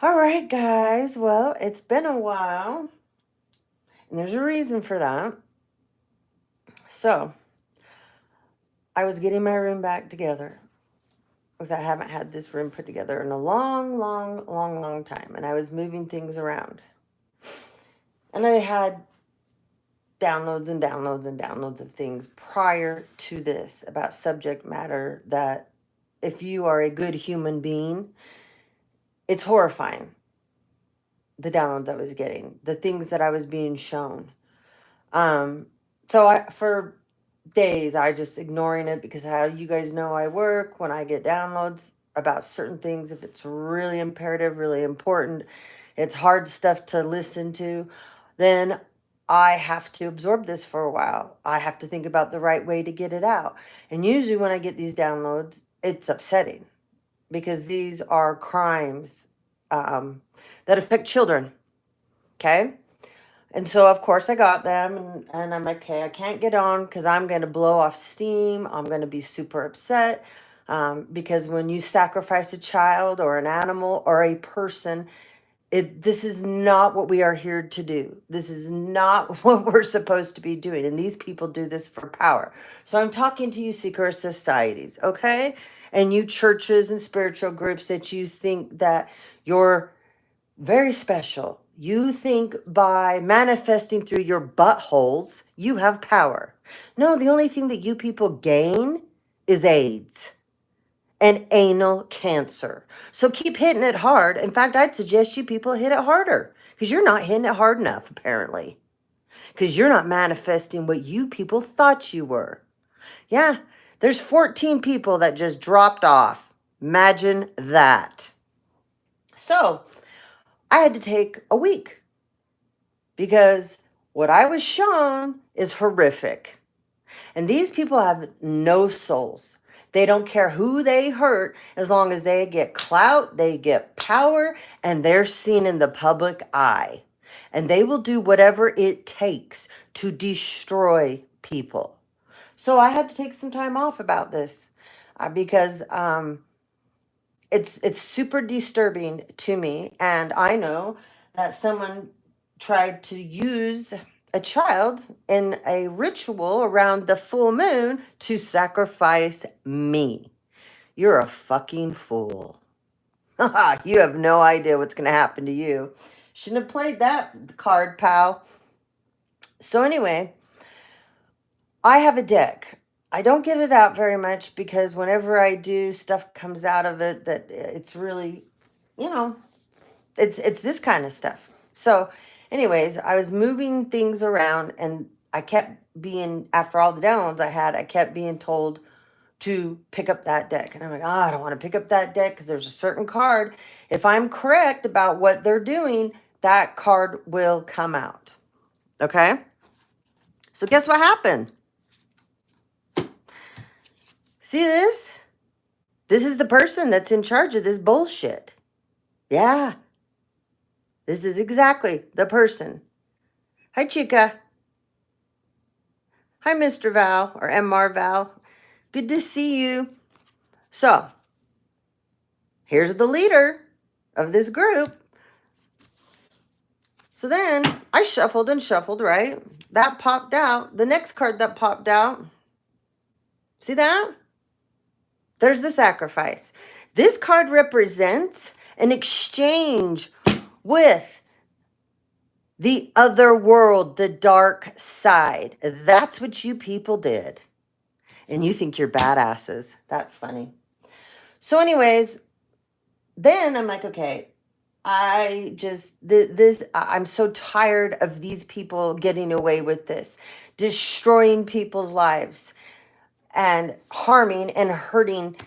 All right, guys. Well, it's been a while, and there's a reason for that. So, I was getting my room back together because I haven't had this room put together in a long time, and I was moving things around. And I had downloads and downloads and downloads of things prior to this about subject matter that, if you are a good human being, it's horrifying. The downloads I was getting, the things that I was being shown. Um, for days, I just ignoring it because how you guys know I work when I get downloads about certain things. If it's really imperative, really important, it's hard stuff to listen to, then I have to absorb this for a while. I have to think about the right way to get it out. And usually when I get these downloads, it's upsetting because these are crimes um, that affect children. Okay. And so, of course, I got them, and I'm like, okay, I can't get on because I'm going to blow off steam. I'm going to be super upset because when you sacrifice a child or an animal or a person, this is not what we are here to do. This is not what we're supposed to be doing. And these people do this for power. So I'm talking to you, secret societies, okay? And you churches and spiritual groups that you think that you're very special. You think by manifesting through your buttholes, you have power. No, the only thing that you people gain is AIDS and anal cancer. So keep hitting it hard. In fact, I'd suggest you people hit it harder because you're not hitting it hard enough, apparently, because you're not manifesting what you people thought you were. Yeah, there's 14 people that just dropped off. Imagine that. So I had to take a week because what I was shown is horrific. And these people have no souls. They don't care who they hurt as long as they get clout, they get power, and they're seen in the public eye. And they will do whatever it takes to destroy people. So I had to take some time off about this because it's super disturbing to me, and I know that someone tried to use a child in a ritual around the full moon to sacrifice me. You're a fucking fool. You have no idea what's going to happen to you. Shouldn't have played that card, pal. So anyway, I have a deck. I don't get it out very much because whenever I do, stuff comes out of it that it's really, you know, it's this kind of stuff. So, anyways, I was moving things around, and I kept being, after all the downloads I had, I kept being told to pick up that deck. And I'm like, I don't want to pick up that deck because there's a certain card. If I'm correct about what they're doing, that card will come out. Okay? So guess what happened? See this? This is the person that's in charge of this bullshit. Yeah. This is exactly the person. Hi, Chica. Hi, Mr. Val, or MR Val. Good to see you. So, here's the leader of this group. So then I shuffled and shuffled, right? That popped out. The next card that popped out, see that? There's the sacrifice. This card represents an exchange with the other world, the dark side. That's what you people did. And you think you're badasses. That's funny. So anyways, then I'm like, okay, I'm so tired of these people getting away with this, destroying people's lives and harming and hurting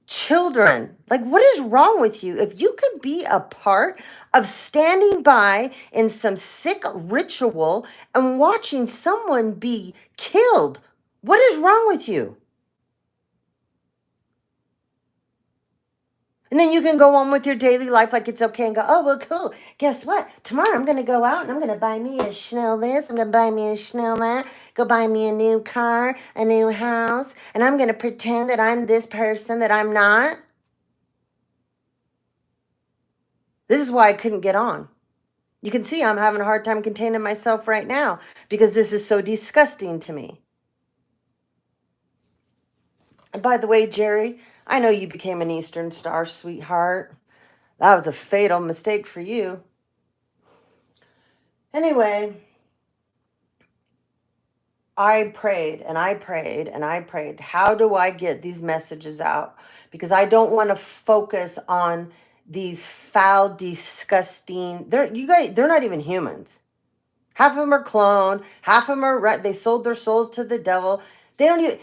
children. Like, what is wrong with you? If you could be a part of standing by in some sick ritual and watching someone be killed, what is wrong with you? And then you can go on with your daily life like it's okay and go, oh, well, cool. Guess what? Tomorrow I'm going to go out and I'm going to buy me a Chanel this. I'm going to buy me a Chanel that. Go buy me a new car, a new house. And I'm going to pretend that I'm this person that I'm not. This is why I couldn't get on. You can see I'm having a hard time containing myself right now because this is so disgusting to me. And by the way, Jerry, I know you became an Eastern Star, sweetheart. That was a fatal mistake for you. Anyway, I prayed and I prayed and I prayed. How do I get these messages out? Because I don't want to focus on these foul, disgusting. They're not even humans. Half of them are cloned. Half of them are they sold their souls to the devil. They don't even.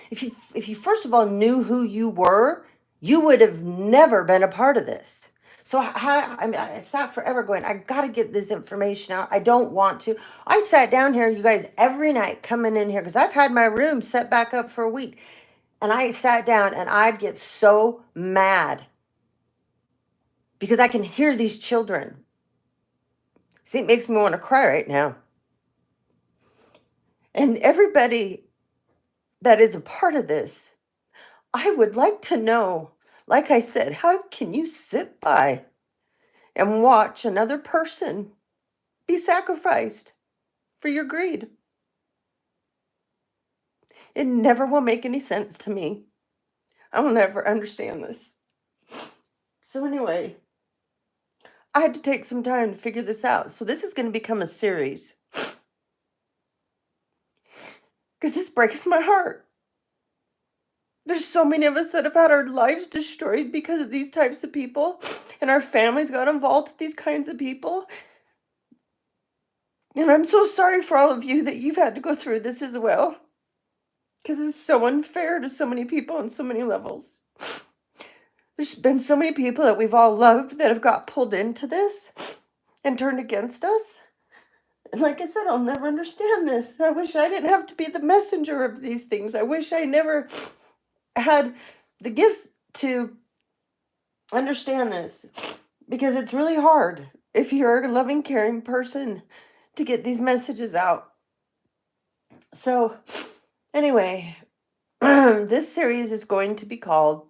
If you first of all knew who you were, you would have never been a part of this. So I mean, I sat forever going, I got to get this information out. I don't want to. I sat down here, you guys, every night coming in here because I've had my room set back up for a week. And I sat down and I'd get so mad because I can hear these children. See, it makes me want to cry right now. And everybody that is a part of this, I would like to know, like I said, how can you sit by and watch another person be sacrificed for your greed? It never will make any sense to me. I will never understand this. So anyway, I had to take some time to figure this out. So this is going to become a series because this breaks my heart. There's so many of us that have had our lives destroyed because of these types of people, and our families got involved with these kinds of people. And I'm so sorry for all of you that you've had to go through this as well, because it's so unfair to so many people on so many levels. There's been so many people that we've all loved that have got pulled into this and turned against us. And like I said, I'll never understand this. I wish I didn't have to be the messenger of these things. I wish I never had the gifts to understand this, because it's really hard if you're a loving, caring person to get these messages out. So anyway, this series is going to be called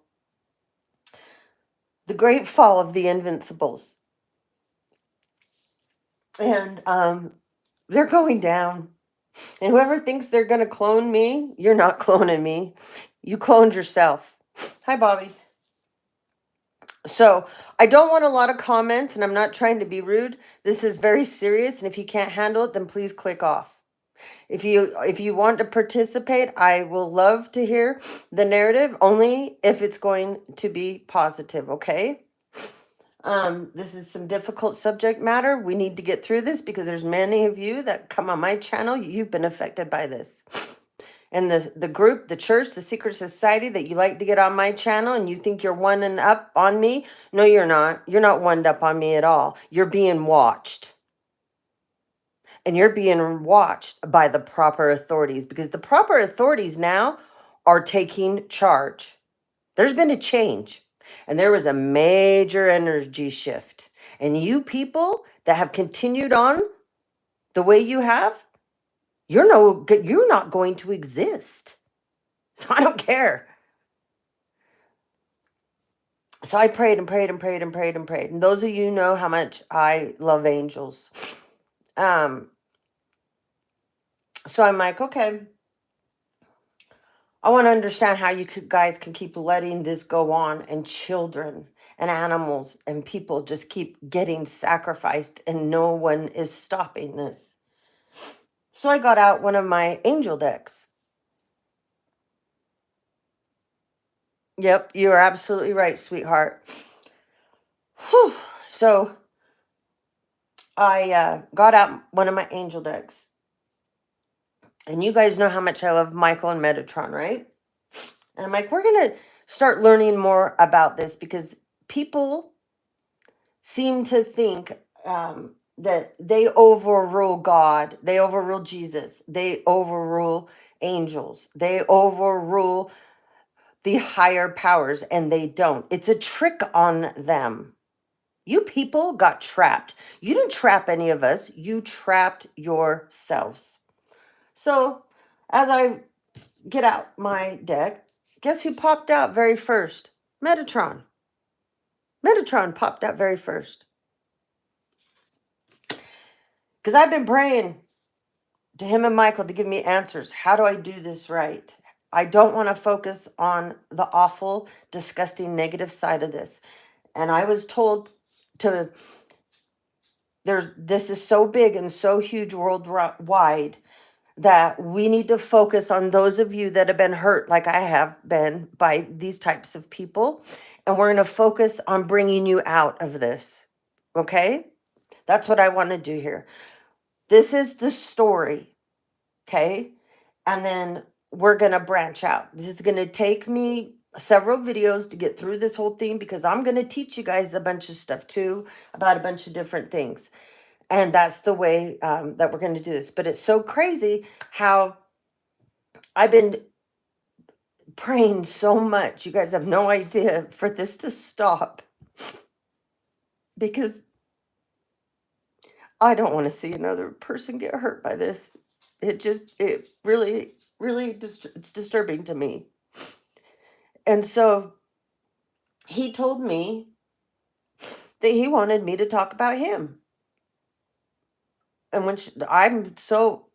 The Great Fall of the Invincibles. And they're going down. And whoever thinks they're going to clone me, you're not cloning me. You cloned yourself. Hi, Bobby. So I don't want a lot of comments, and I'm not trying to be rude. This is very serious, and if you can't handle it, then please click off. If you want to participate, I will love to hear the narrative, only if it's going to be positive, okay? This is some difficult subject matter. We need to get through this because there's many of you that come on my channel. You've been affected by this. And the group, the church, the secret society that you like to get on my channel and you think you're one and up on me. No, you're not. You're not one up on me at all. You're being watched. And you're being watched by the proper authorities, because the proper authorities now are taking charge. There's been a change, and there was a major energy shift. And you people that have continued on the way you have, you're not going to exist. So I don't care. So I prayed and prayed and prayed and prayed and prayed. And those of you know how much I love angels. So I'm like, okay, I want to understand how you guys can keep letting this go on, and children and animals and people just keep getting sacrificed and no one is stopping this. So I got out one of my angel decks. Yep, you are absolutely right, sweetheart. Whew. So I got out one of my angel decks. And you guys know how much I love Michael and Metatron, right? And I'm like, we're going to start learning more about this, because people seem to think that they overrule God, they overrule Jesus, they overrule angels, they overrule the higher powers, and they don't. It's a trick on them. You people got trapped. You didn't trap any of us. You trapped yourselves. So as I get out my deck, guess who popped out very first? Metatron. Metatron popped out very first. Because I've been praying to him and Michael to give me answers. How do I do this right? I don't want to focus on the awful, disgusting, negative side of this. And I was told to, this is so big and so huge worldwide that we need to focus on those of you that have been hurt, like I have been, by these types of people. And we're going to focus on bringing you out of this. Okay? That's what I want to do here. This is the story. Okay? And then we're going to branch out. This is going to take me several videos to get through this whole thing, because I'm going to teach you guys a bunch of stuff too about a bunch of different things. And that's the way that we're going to do this. But it's so crazy how I've been praying so much. You guys have no idea, for this to stop, because I don't want to see another person get hurt by this. It really, really, it's disturbing to me. And so he told me that he wanted me to talk about him. And I'm so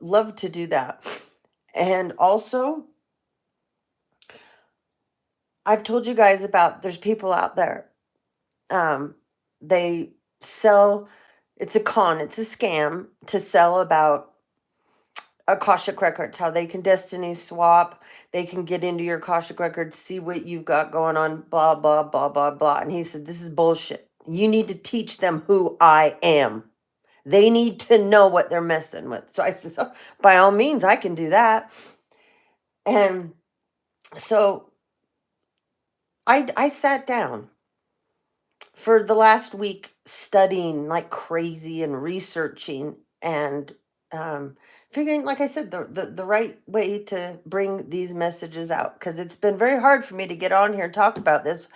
love to do that. And also, I've told you guys about, there's people out there. They sell, it's a scam to sell about Akashic records, how they can destiny swap, they can get into your Akashic records, see what you've got going on, blah, blah, blah, blah, blah. And he said, this is bullshit. You need to teach them who I am. They need to know what they're messing with. So I said, so by all means, I can do that. And so I sat down for the last week studying like crazy and researching and figuring, like I said, the right way to bring these messages out, because it's been very hard for me to get on here and talk about this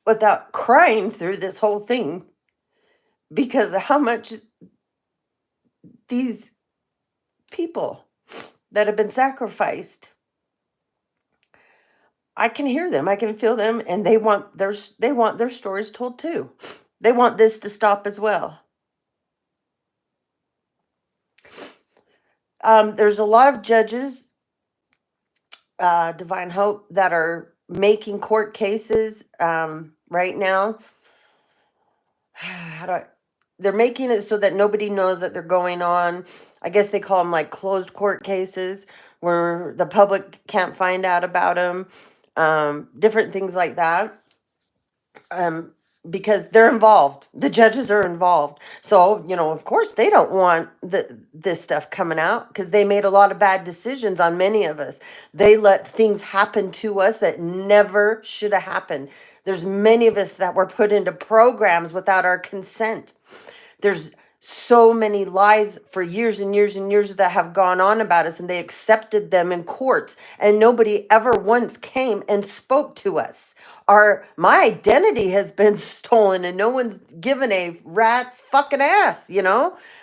without crying through this whole thing, because of how much these people that have been sacrificed, I can hear them, I can feel them, and they want their stories told too. They want this to stop as well. There's a lot of judges, Divine Hope, that are making court cases right now. They're making it so that nobody knows that they're going on. I guess they call them like closed court cases, where the public can't find out about them. Different things like that. Because they're involved. The judges are involved. So, of course, they don't want this stuff coming out, because they made a lot of bad decisions on many of us. They let things happen to us that never should have happened. There's many of us that were put into programs without our consent. There's so many lies for years and years and years that have gone on about us, and they accepted them in courts, and nobody ever once came and spoke to us. My identity has been stolen, and no one's given a rat's fucking ass,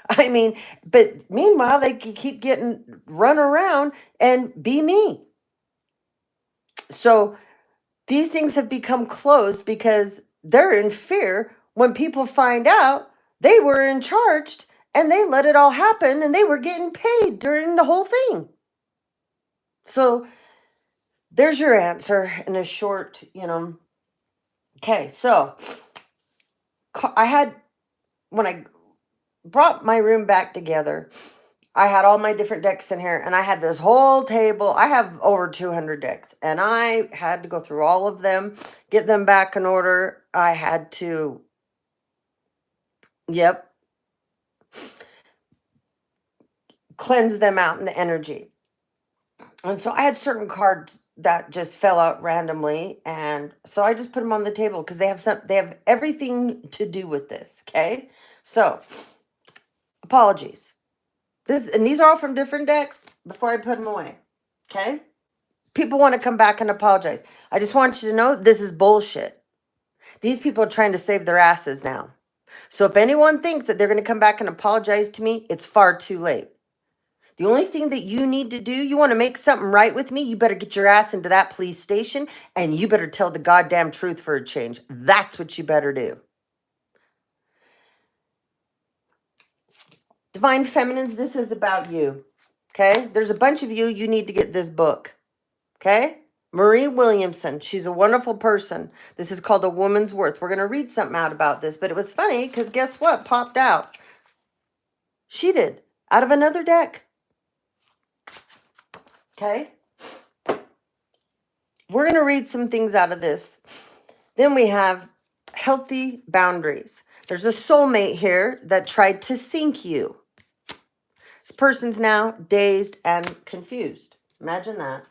I mean, but meanwhile, they keep getting run around and be me. So these things have become closed because they're in fear when people find out they were in charge and they let it all happen and they were getting paid during the whole thing. So there's your answer in a short, Okay, so when I brought my room back together, I had all my different decks in here, and I had this whole table. I have over 200 decks, and I had to go through all of them, get them back in order. I had to, cleanse them out in the energy. And so I had certain cards that just fell out randomly, and so I just put them on the table because they have everything to do with this. Okay, so apologies. These are all from different decks before I put them away. Okay, people want to come back and apologize. I just want you to know this is bullshit. These people are trying to save their asses now. So if anyone thinks that they're going to come back and apologize to me, it's far too late. The only thing that you need to do, you want to make something right with me, you better get your ass into that police station and you better tell the goddamn truth for a change. That's what you better do. Divine Feminines, this is about you. Okay? There's a bunch of you. You need to get this book. Okay? Marie Williamson. She's a wonderful person. This is called A Woman's Worth. We're going to read something out about this. But it was funny because guess what popped out? She did. Out of another deck. Okay? We're going to read some things out of this. Then we have healthy boundaries. There's a soulmate here that tried to sink you. This person's now dazed and confused. Imagine that.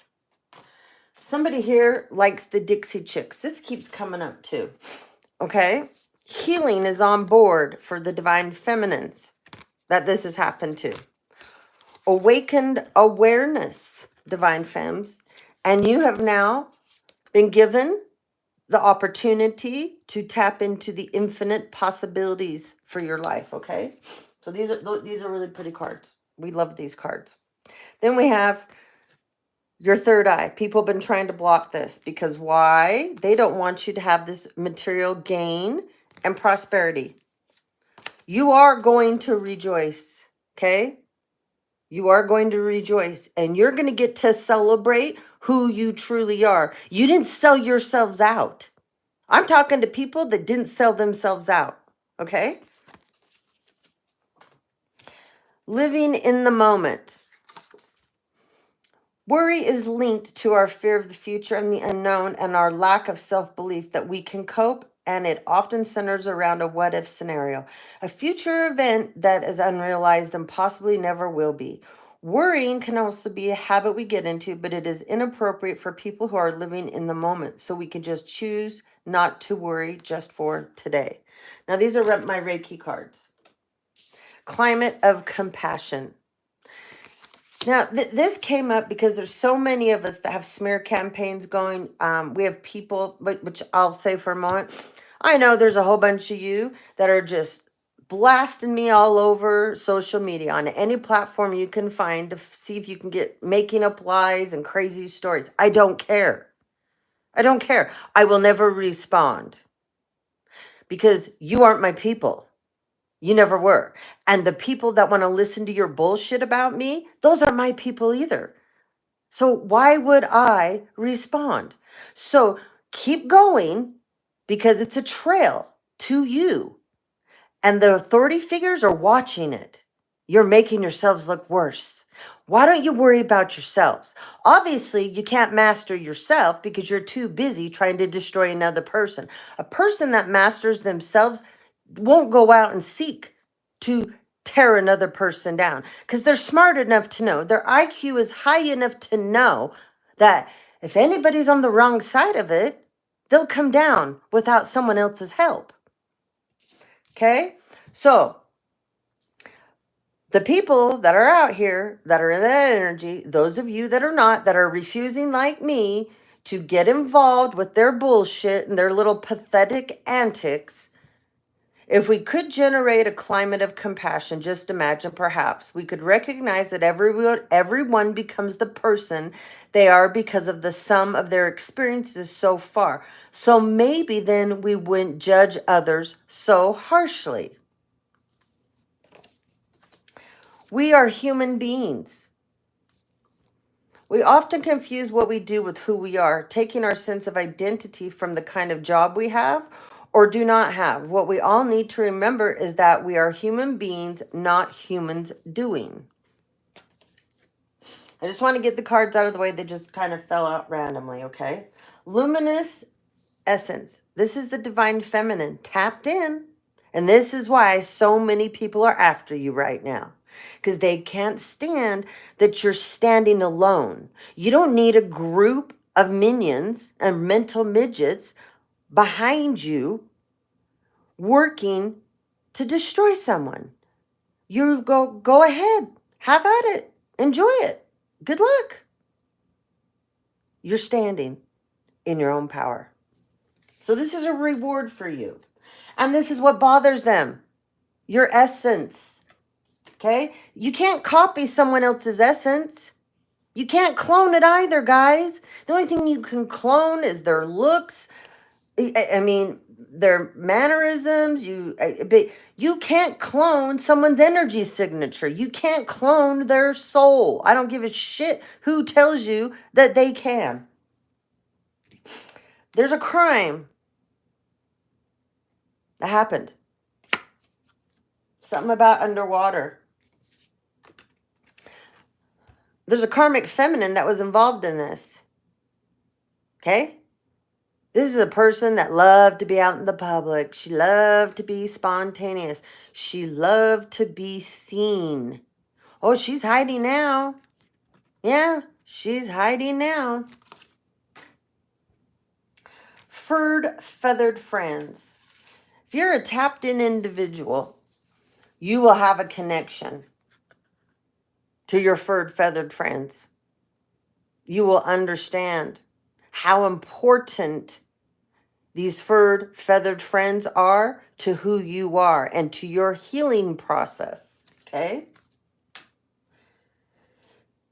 Somebody here likes the Dixie Chicks. This keeps coming up too. Okay? Healing is on board for the Divine Feminines that this has happened to. Awakened awareness, Divine Femmes. And you have now been given the opportunity to tap into the infinite possibilities for your life, okay? So these are really pretty cards. We love these cards. Then we have your third eye. People have been trying to block this because why? They don't want you to have this material gain and prosperity. You are going to rejoice, okay? You are going to rejoice and you're going to get to celebrate who you truly are. You didn't sell yourselves out. I'm talking to people that didn't sell themselves out, okay? Living in the moment. Worry is linked to our fear of the future and the unknown and our lack of self-belief that we can cope, and it often centers around a what-if scenario, a future event that is unrealized and possibly never will be. Worrying can also be a habit we get into, but it is inappropriate for people who are living in the moment, so we can just choose not to worry just for today. Now, these are my Reiki cards. Climate of compassion. Now, this came up because there's so many of us that have smear campaigns going. We have people, which I'll say for a moment. I know there's a whole bunch of you that are just blasting me all over social media on any platform you can find to see if you can get making up lies and crazy stories. I don't care. I don't care. I will never respond because you aren't my people. You never were. And the people that want to listen to your bullshit about me, those aren't my people either. So why would I respond? So keep going because it's a trail to you. And the authority figures are watching it. You're making yourselves look worse. Why don't you worry about yourselves? Obviously, you can't master yourself because you're too busy trying to destroy another person. A person that masters themselves won't go out and seek to tear another person down because they're smart enough to know, their IQ is high enough to know that if anybody's on the wrong side of it, they'll come down without someone else's help. Okay? So, the people that are out here that are in that energy, those of you that are not, that are refusing like me to get involved with their bullshit and their little pathetic antics, if we could generate a climate of compassion, just imagine perhaps we could recognize that everyone becomes the person they are because of the sum of their experiences so far. So maybe then we wouldn't judge others so harshly. We are human beings. We often confuse what we do with who we are, taking our sense of identity from the kind of job we have or do not have. What we all need to remember is that we are human beings, not humans doing. I just want to get the cards out of the way. They just kind of fell out randomly, okay? Luminous essence. This is the Divine Feminine tapped in. And this is why so many people are after you right now. Because they can't stand that you're standing alone. You don't need a group of minions and mental midgets behind you working to destroy someone. You go ahead. Have at it. Enjoy it. Good luck. You're standing in your own power. So this is a reward for you. And this is what bothers them. Your essence. Okay? You can't copy someone else's essence. You can't clone it either, guys. The only thing you can clone is their looks, I mean, their mannerisms, but you can't clone someone's energy signature. You can't clone their soul. I don't give a shit who tells you that they can. There's a crime that happened. Something about underwater. There's a karmic feminine that was involved in this. Okay? This is a person that loved to be out in the public. She loved to be spontaneous. She loved to be seen. Oh, she's hiding now. Yeah, she's hiding now. Furred, feathered friends. If you're a tapped in individual, you will have a connection to your furred, feathered friends. You will understand how important these furred, feathered friends are to who you are and to your healing process. Okay?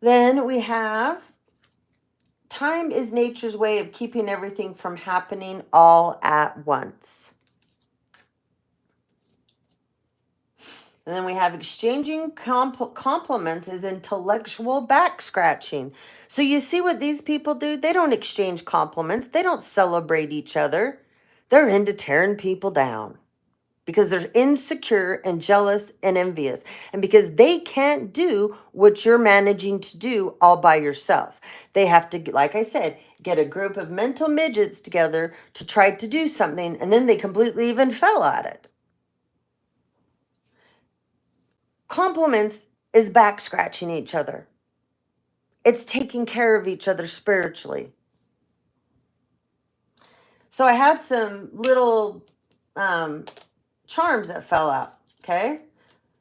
Then we have time is nature's way of keeping everything from happening all at once. And then we have exchanging compliments is intellectual back scratching. So you see what these people do? They don't exchange compliments. They don't celebrate each other. They're into tearing people down because they're insecure and jealous and envious. And because they can't do what you're managing to do all by yourself. They have to, like I said, get a group of mental midgets together to try to do something, and then they completely even fell at it. Compliments is back scratching each other. It's taking care of each other spiritually. So I had some little charms that fell out. Okay.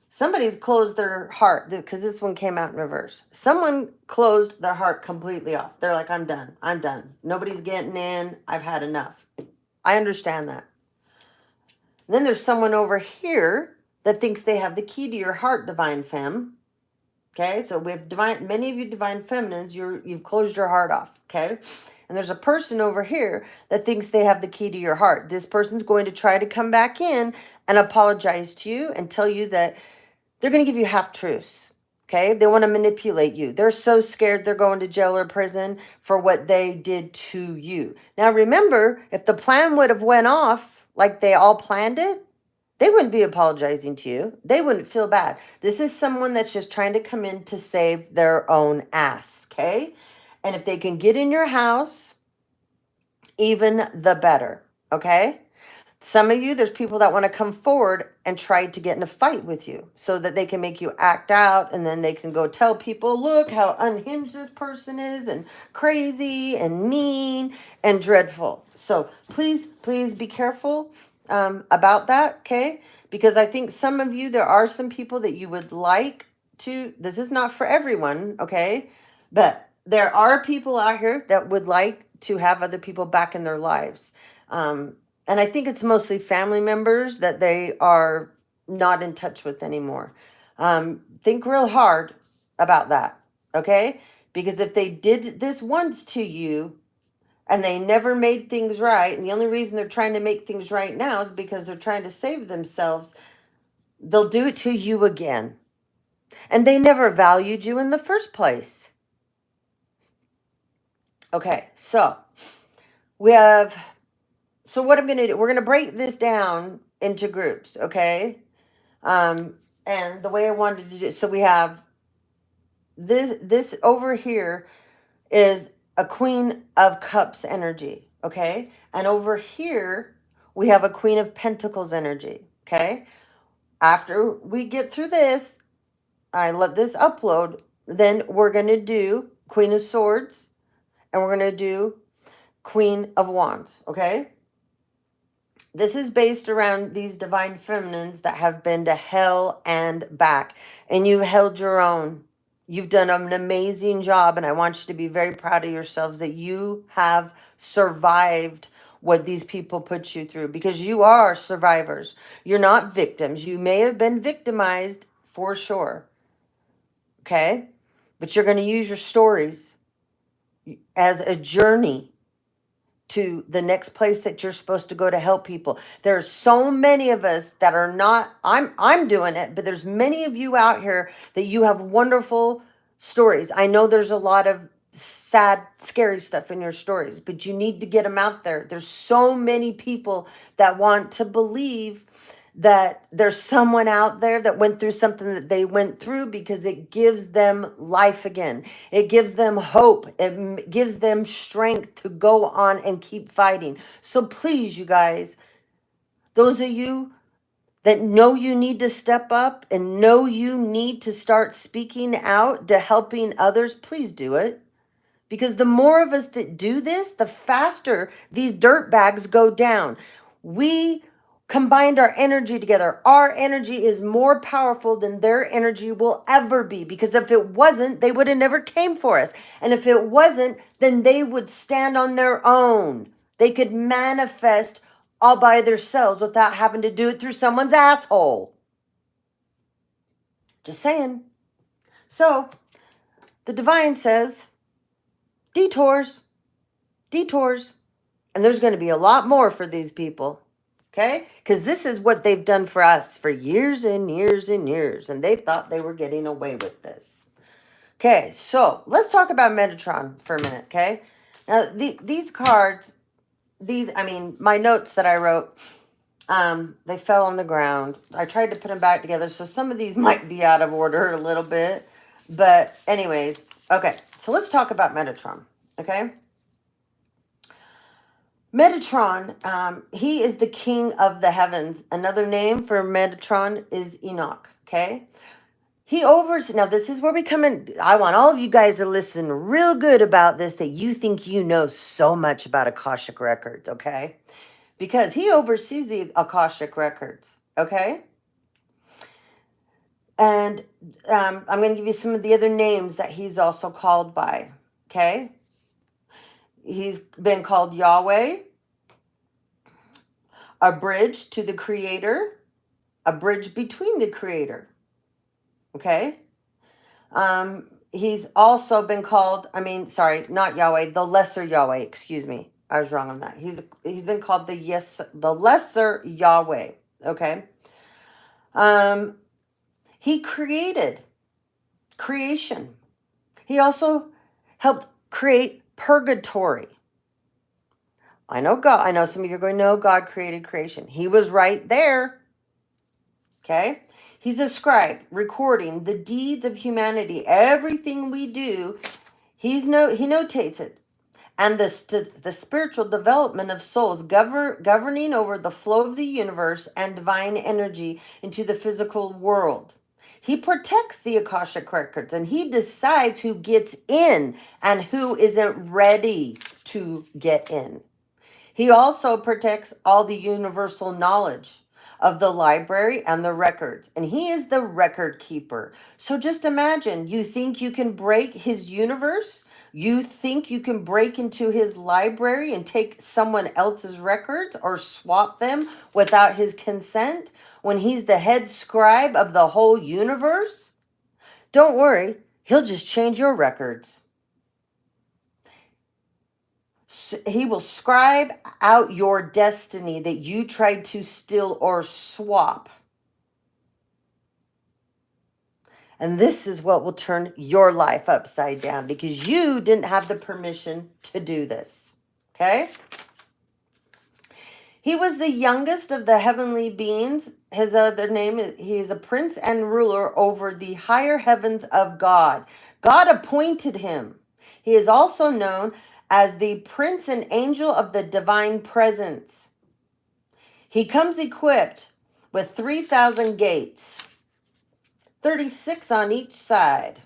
Somebody's closed their heart because this one came out in reverse. Someone closed their heart completely off. They're like, I'm done. I'm done. Nobody's getting in. I've had enough. I understand that. And then there's someone over here that thinks they have the key to your heart, divine femme. Okay, so we have many of you divine feminines, you've closed your heart off. Okay, and there's a person over here that thinks they have the key to your heart. This person's going to try to come back in and apologize to you and tell you that they're going to give you half truths. Okay, they want to manipulate you. They're so scared they're going to jail or prison for what they did to you. Now remember, if the plan would have went off like they all planned it, they wouldn't be apologizing to you. They wouldn't feel bad. This is someone that's just trying to come in to save their own ass, okay? And if they can get in your house, even the better, okay? Some of you, there's people that want to come forward and try to get in a fight with you so that they can make you act out, and then they can go tell people, look how unhinged this person is and crazy and mean and dreadful. So please, please be careful about that, okay? Because I think some of you, there are some people that you would like to, this is not for everyone, okay? But there are people out here that would like to have other people back in their lives. And I think it's mostly family members that they are not in touch with anymore. Think real hard about that, okay? Because if they did this once to you, and they never made things right, and the only reason they're trying to make things right now is because they're trying to save themselves, they'll do it to you again. And they never valued you in the first place. Okay, so what I'm going to do, we're going to break this down into groups, okay? And the way I wanted to do it, so we have this over here is a Queen of Cups energy, okay? And over here, we have a Queen of Pentacles energy, okay? After we get through this, I let this upload, then we're going to do Queen of Swords, and we're going to do Queen of Wands, okay? This is based around these divine feminines that have been to hell and back, and you held your own. You've done an amazing job, and I want you to be very proud of yourselves that you have survived what these people put you through, because you are survivors. You're not victims. You may have been victimized for sure, okay? But you're going to use your stories as a journey to the next place that you're supposed to go to help people. There's so many of us that are not, I'm doing it, but there's many of you out here that you have wonderful stories. I know there's a lot of sad, scary stuff in your stories, but you need to get them out there. There's so many people that want to believe that there's someone out there that went through something that they went through, because it gives them life again. It gives them hope. It gives them strength to go on and keep fighting. So please, you guys, those of you that know you need to step up and know you need to start speaking out to helping others, please do it. Because the more of us that do this, the faster these dirt bags go down. We combined our energy together. Our energy is more powerful than their energy will ever be. Because if it wasn't, they would have never came for us. And if it wasn't, then they would stand on their own. They could manifest all by themselves without having to do it through someone's asshole. Just saying. So, the divine says, detours. And there's going to be a lot more for these people. Okay? Because this is what they've done for us for years and years and years. And they thought they were getting away with this. Okay, so let's talk about Metatron for a minute. Okay? Now, these cards, my notes that I wrote, they fell on the ground. I tried to put them back together. So some of these might be out of order a little bit. But anyways, okay. So let's talk about Metatron. Okay? Metatron, he is the king of the heavens. Another name for Metatron is Enoch, okay? Now this is where we come in. I want all of you guys to listen real good about this, that you think you know so much about Akashic Records, okay? Because he oversees the Akashic Records, okay? And I'm going to give you some of the other names that he's also called by, okay? He's been called Yahweh, a bridge to the Creator, a bridge between the Creator. Okay? He's also been called, not Yahweh, the lesser Yahweh, excuse me. I was wrong on that. He's been called the lesser Yahweh. Okay? He created creation. He also helped create purgatory. I know some of you are going, no, God created creation. He was right there. Okay? He's a scribe, recording the deeds of humanity. Everything we do, he notates it. And the spiritual development of souls, governing over the flow of the universe and divine energy into the physical world. He protects the Akashic Records, and he decides who gets in and who isn't ready to get in. He also protects all the universal knowledge of the library and the records. And he is the record keeper. So just imagine, you think you can break his universe? You think you can break into his library and take someone else's records or swap them without his consent when he's the head scribe of the whole universe? Don't worry, he'll just change your records. He will scribe out your destiny that you tried to steal or swap. And this is what will turn your life upside down, because you didn't have the permission to do this. Okay? He was the youngest of the heavenly beings. His other name is, he is a prince and ruler over the higher heavens of God. God appointed him. He is also known as the prince and angel of the divine presence. He comes equipped with 3,000 gates, 36 on each side.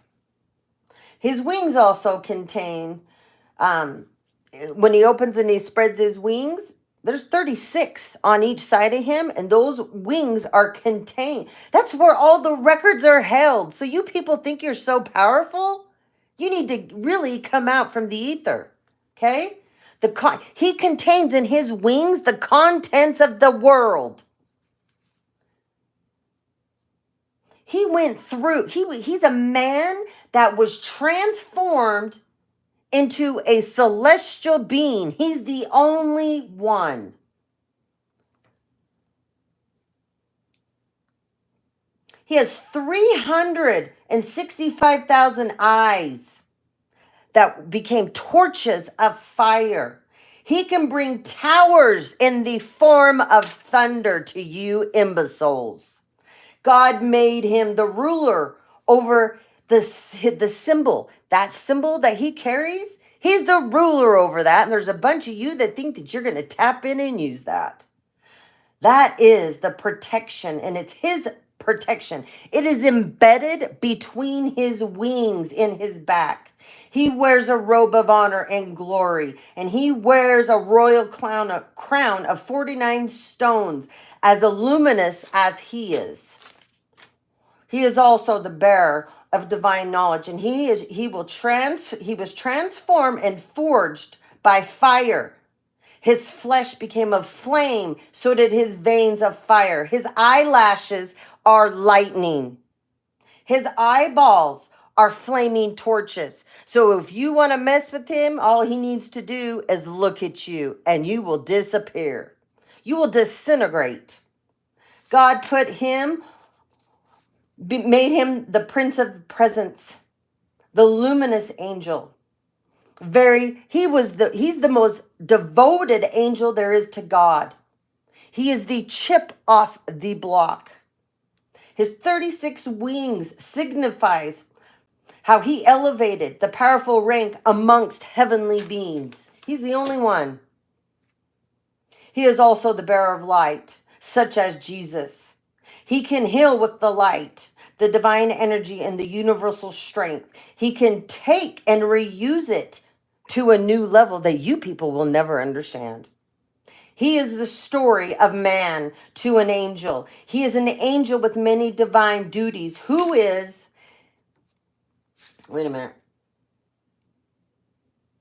His wings also contain, when he opens and he spreads his wings, there's 36 on each side of him, and those wings are contained. That's where all the records are held. So you people think you're so powerful? You need to really come out from the ether. Okay? He contains in his wings the contents of the world. He went through, he's a man that was transformed into a celestial being. He's the only one. He has 365,000 eyes that became torches of fire. He can bring towers in the form of thunder to you imbeciles. God made him the ruler over the symbol. That symbol that he carries, he's the ruler over that. And there's a bunch of you that think that you're going to tap in and use that. That is the protection, and it's his protection. It is embedded between his wings in his back. He wears a robe of honor and glory, and he wears a royal crown of 49 stones, as luminous as he is. He is also the bearer of divine knowledge, and he was transformed and forged by fire. His flesh became of flame, so did his veins of fire. His eyelashes are lightning. His eyeballs are flaming torches. So if you want to mess with him, all he needs to do is look at you and you will disappear. You will disintegrate. God made him the Prince of Presence, the luminous angel. He's the most devoted angel there is to God. He is the chip off the block. His 36 wings signifies how he elevated the powerful rank amongst heavenly beings. He's the only one. He is also the bearer of light, such as Jesus. He can heal with the light, the divine energy, and the universal strength. He can take and reuse it to a new level that you people will never understand. He is the story of man to an angel. He is an angel with many divine duties. Who is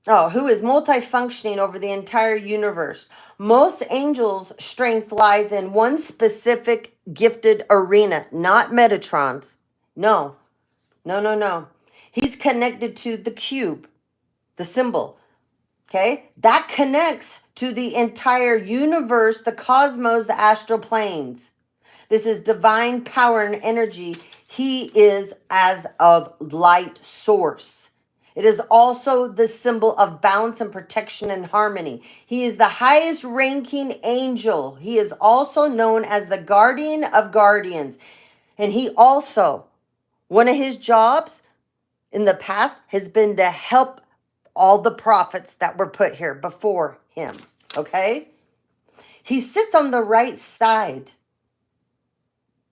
multifunctioning over the entire universe. Most angels' strength lies in one specific gifted arena, not Metatron's. No. He's connected to the cube, the symbol. Okay? That connects to the entire universe, the cosmos, the astral planes. This is divine power and energy. He is as of light source. It is also the symbol of balance and protection and harmony. He is the highest ranking angel. He is also known as the guardian of guardians. And he also, one of his jobs in the past has been to help all the prophets that were put here before him. Okay? He sits on the right side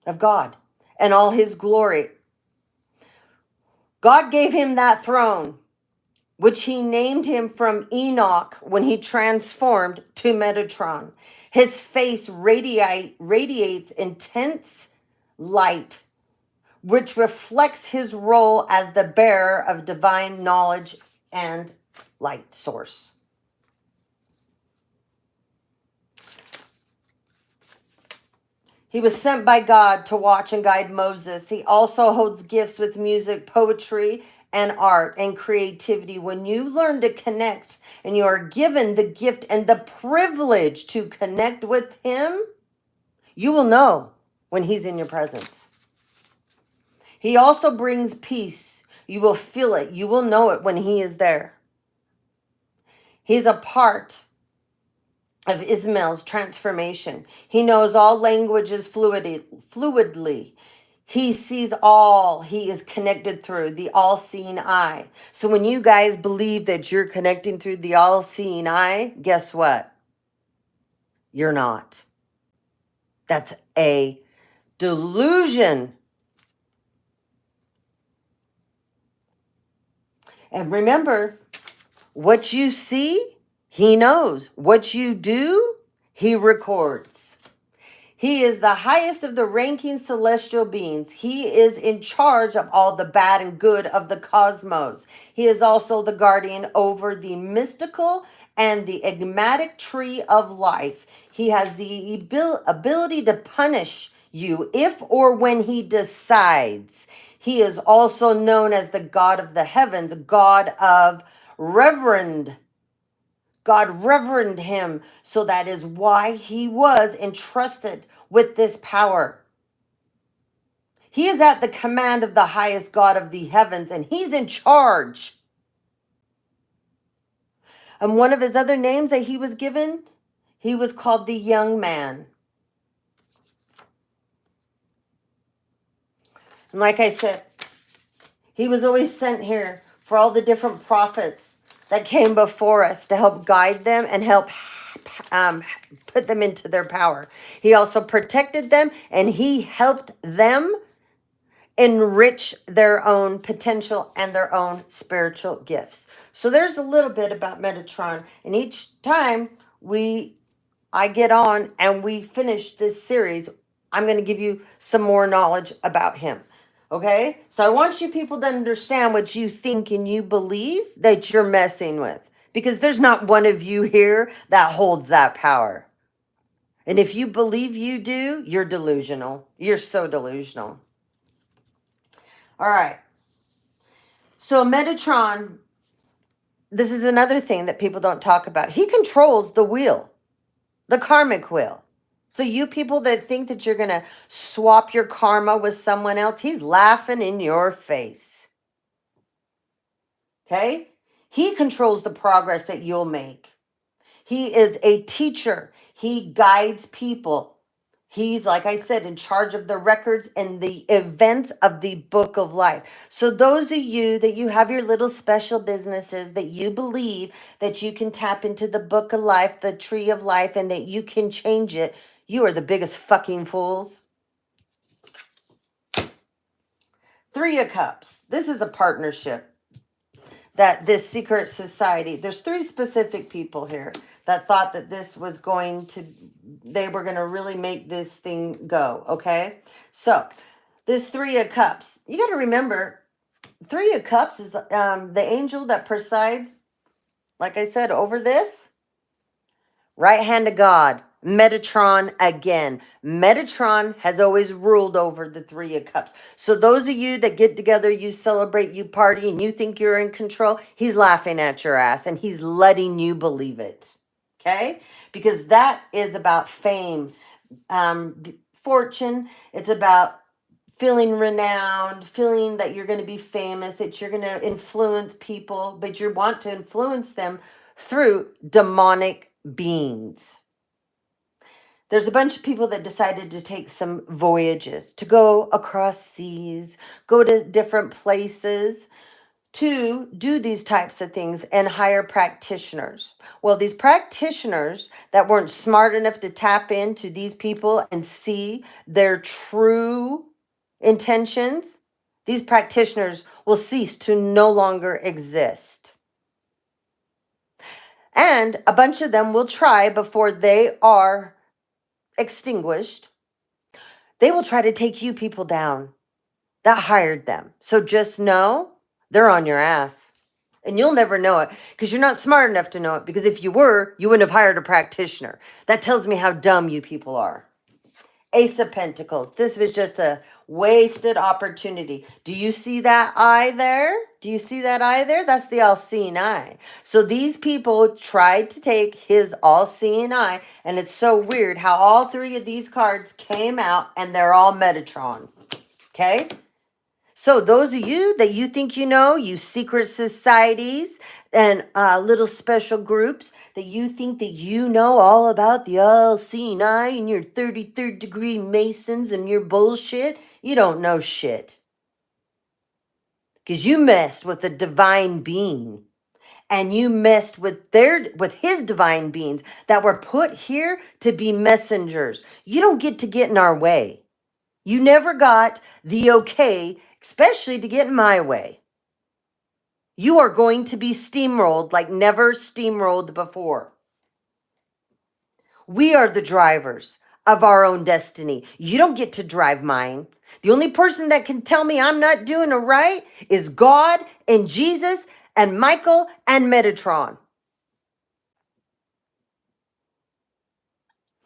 of God and all his glory. God gave him that throne, which he named him from Enoch when he transformed to Metatron. His face radiates intense light, which reflects his role as the bearer of divine knowledge and light source. He was sent by God to watch and guide Moses. He also holds gifts with music, poetry, and art and creativity. When you learn to connect and you are given the gift and the privilege to connect with him, you will know when he's in your presence. He also brings peace. You will feel it. You will know it when he is there. He's a part of Ismael's transformation. He knows all languages fluidly. He sees all. He is connected through the all-seeing eye. So when you guys believe that you're connecting through the all-seeing eye, guess what? You're not. That's a delusion. And remember, what you see, he knows. What you do, he records. He is the highest of the ranking celestial beings. He is in charge of all the bad and good of the cosmos. He is also the guardian over the mystical and the enigmatic tree of life. He has the ability to punish you if or when he decides. He is also known as the God of the heavens, God of reverend. God reverenced him, so that is why he was entrusted with this power. He is at the command of the highest God of the heavens, and he's in charge. And one of his other names that he was given, he was called the young man. And like I said, he was always sent here for all the different prophets that came before us to help guide them and help put them into their power. He also protected them, and he helped them enrich their own potential and their own spiritual gifts. So there's a little bit about Metatron, and each time I get on and we finish this series, I'm going to give you some more knowledge about him. Okay? So I want you people to understand what you think and you believe that you're messing with, because there's not one of you here that holds that power. And if you believe you do, you're delusional. You're so delusional. All right. So Metatron, this is another thing that people don't talk about. He controls the wheel, the karmic wheel. So you people that think that you're going to swap your karma with someone else, he's laughing in your face. Okay? He controls the progress that you'll make. He is a teacher. He guides people. He's, like I said, in charge of the records and the events of the book of life. So those of you that you have your little special businesses that you believe that you can tap into the book of life, the tree of life, and that you can change it, you are the biggest fucking fools. Three of Cups. This is a partnership that this secret society, there's three specific people here that thought that this was they were going to really make this thing go, okay? So, this Three of Cups, you got to remember, Three of Cups is the angel that presides, like I said, over this. Right hand of God, Metatron again. Metatron has always ruled over the Three of Cups. So those of you that get together, you celebrate, you party, and you think you're in control, he's laughing at your ass and he's letting you believe it. Okay? Because that is about fame, fortune. It's about feeling renowned, feeling that you're going to be famous, that you're going to influence people, but you want to influence them through demonic beings. There's a bunch of people that decided to take some voyages, to go across seas, go to different places to do these types of things and hire practitioners. Well, these practitioners that weren't smart enough to tap into these people and see their true intentions, these practitioners will cease to no longer exist. And a bunch of them will try, before they are extinguished, they will try to take you people down that hired them. So just know they're on your ass. And you'll never know it because you're not smart enough to know it, because if you were, you wouldn't have hired a practitioner. That tells me how dumb you people are. Ace of Pentacles. This was just a wasted opportunity. Do you see that eye there? Do you see that eye there? That's the all-seeing eye. So these people tried to take his all-seeing eye, and it's so weird how all three of these cards came out and they're all Metatron. Okay? So those of you that you think you know, you secret societies and little special groups that you think that you know all about the all-seeing eye and your 33rd degree Masons and your bullshit, you don't know shit. Because you messed with a divine being. And you messed with his divine beings that were put here to be messengers. You don't get in our way. You never got the okay, especially to get in my way. You are going to be steamrolled like never steamrolled before. We are the drivers of our own destiny. You don't get to drive mine. The only person that can tell me I'm not doing it right is God and Jesus and Michael and Metatron.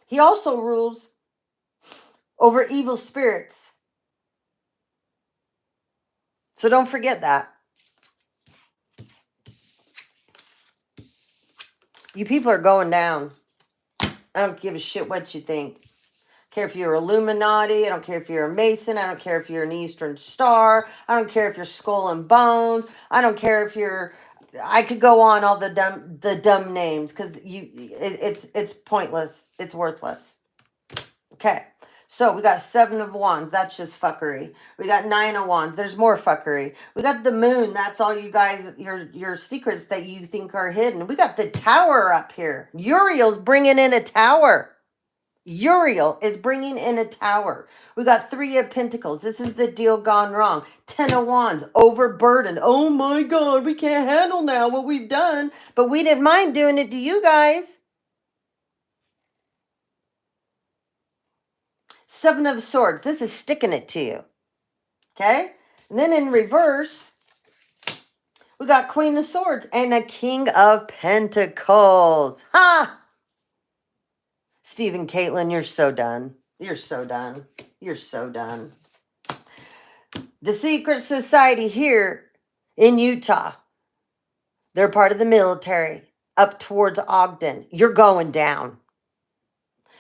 He also rules over evil spirits. So don't forget that. You people are going down. I don't give a shit what you think. Care if you're Illuminati. I don't care if you're a Mason. I don't care if you're an Eastern Star. I don't care if you're Skull and Bones. I don't care if you're. I could go on all the dumb names because it's pointless. It's worthless. Okay. So we got 7 of Wands. That's just fuckery. We got 9 of Wands. There's more fuckery. We got the Moon. That's all you guys, your secrets that you think are hidden. We got the Tower up here. Uriel's bringing in a tower. Uriel is bringing in a tower. We got 3 of Pentacles. This is the deal gone wrong. 10 of Wands, overburdened. Oh my God, we can't handle now what we've done. But we didn't mind doing it to you guys. 7 of Swords. This is sticking it to you. Okay? And then in reverse, we got Queen of Swords and a King of Pentacles. Ha! Steve and Caitlin, you're so done. You're so done. You're so done. The secret society here in Utah, they're part of the military up towards Ogden. You're going down.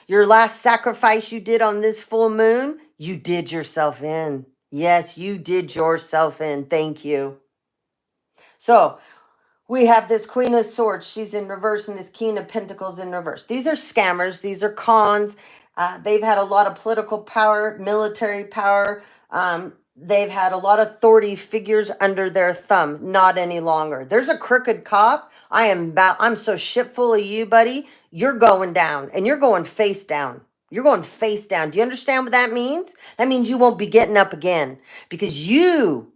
Your last sacrifice you did on this full moon, you did yourself in. Yes, you did yourself in. Thank you. So we have this Queen of Swords. She's in reverse and this King of Pentacles in reverse. These are scammers. These are cons. They've had a lot of political power, military power. They've had a lot of authority figures under their thumb. Not any longer. There's a crooked cop. I'm so shit full of you, buddy. You're going down and you're going face down. You're going face down. Do you understand what that means? That means you won't be getting up again because you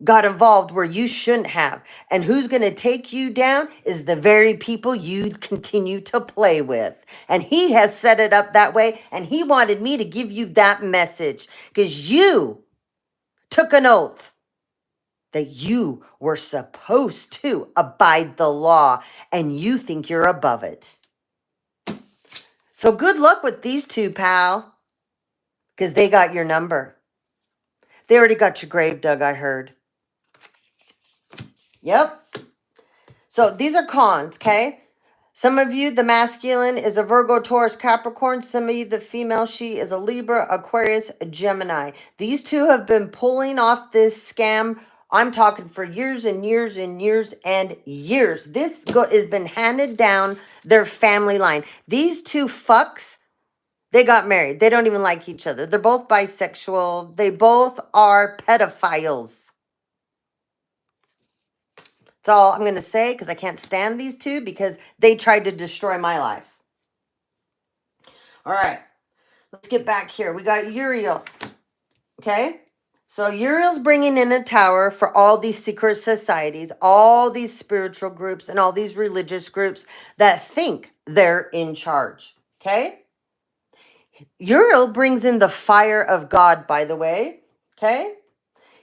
got involved where you shouldn't have. And who's going to take you down is the very people you continue to play with. And he has set it up that way. And he wanted me to give you that message because you took an oath that you were supposed to abide the law and you think you're above it. So good luck with these 2, pal, because they got your number. They already got your grave dug, I heard. Yep. So these are cons, okay? Some of you, the masculine is a Virgo, Taurus, Capricorn. Some of you, the female, she is a Libra, Aquarius, a Gemini. These 2 have been pulling off this scam. I'm talking for years and years and years and years. This has been handed down their family line. These 2 fucks, they got married. They don't even like each other. They're both bisexual. They both are pedophiles. That's all I'm going to say because I can't stand these 2 because they tried to destroy my life. All right. Let's get back here. We got Uriel. Okay. So Uriel's bringing in a tower for all these secret societies, all these spiritual groups, and all these religious groups that think they're in charge. Okay. Uriel brings in the fire of God, by the way. Okay.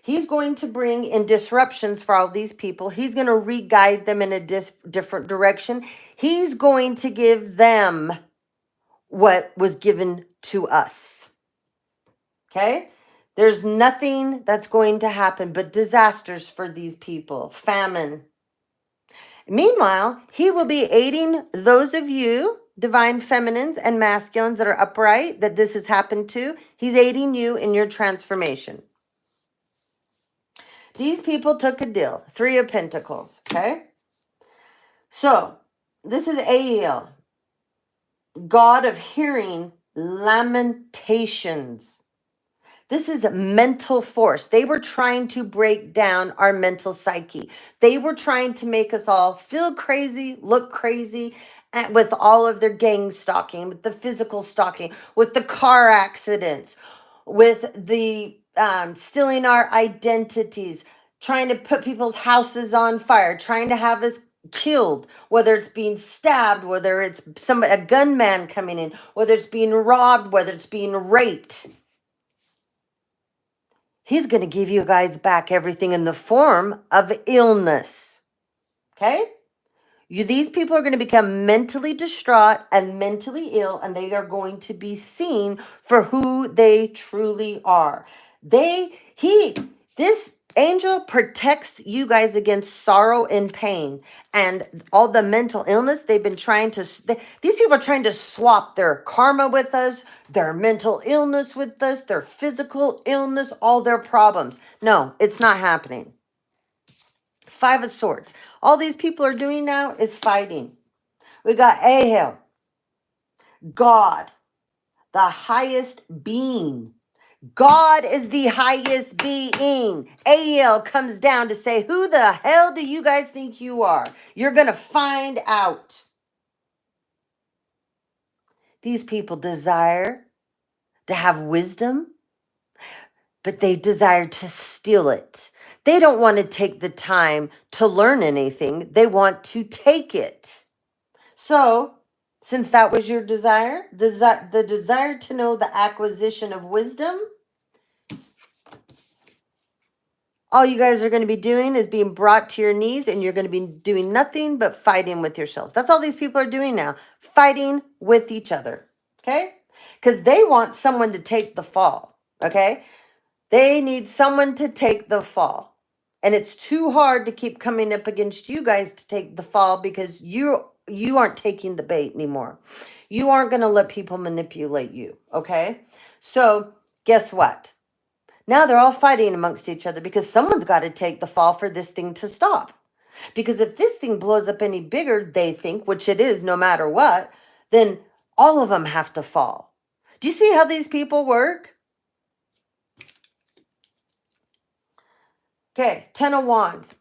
He's going to bring in disruptions for all these people. He's going to re-guide them in a different direction. He's going to give them what was given to us. Okay? There's nothing that's going to happen but disasters for these people. Famine. Meanwhile, he will be aiding those of you, divine feminines and masculines that are upright, that this has happened to. He's aiding you in your transformation. These people took a deal. 3 of Pentacles, okay? So, this is Ael, God of hearing lamentations. This is mental force. They were trying to break down our mental psyche. They were trying to make us all feel crazy, look crazy, and with all of their gang stalking, with the physical stalking, with the car accidents, with the stealing our identities, trying to put people's houses on fire, trying to have us killed, whether it's being stabbed, whether it's a gunman coming in, whether it's being robbed, whether it's being raped. He's going to give you guys back everything in the form of illness. Okay? These people are going to become mentally distraught and mentally ill, and they are going to be seen for who they truly are. This Angel protects you guys against sorrow and pain and all the mental illness they've been trying to. These people are trying to swap their karma with us, their mental illness with us, their physical illness, all their problems. No, it's not happening. Five of Swords. All these people are doing now is fighting. We got Ahel, God, the highest being. God is the highest being. AL comes down to say, who the hell do you guys think you are? You're going to find out. These people desire to have wisdom, but they desire to steal it. They don't want to take the time to learn anything. They want to take it. So, since that was your desire, the desire to know the acquisition of wisdom, all you guys are going to be doing is being brought to your knees, and you're going to be doing nothing but fighting with yourselves. That's all these people are doing now, fighting with each other, okay? Because they want someone to take the fall, okay? They need someone to take the fall. And it's too hard to keep coming up against you guys to take the fall because you aren't taking the bait anymore. You aren't going to let people manipulate you, okay? So guess what? Now they're all fighting amongst each other because someone's got to take the fall for this thing to stop. Because if this thing blows up any bigger, they think, which it is no matter what, then all of them have to fall. Do you see how these people work? Okay, Ten of Wands.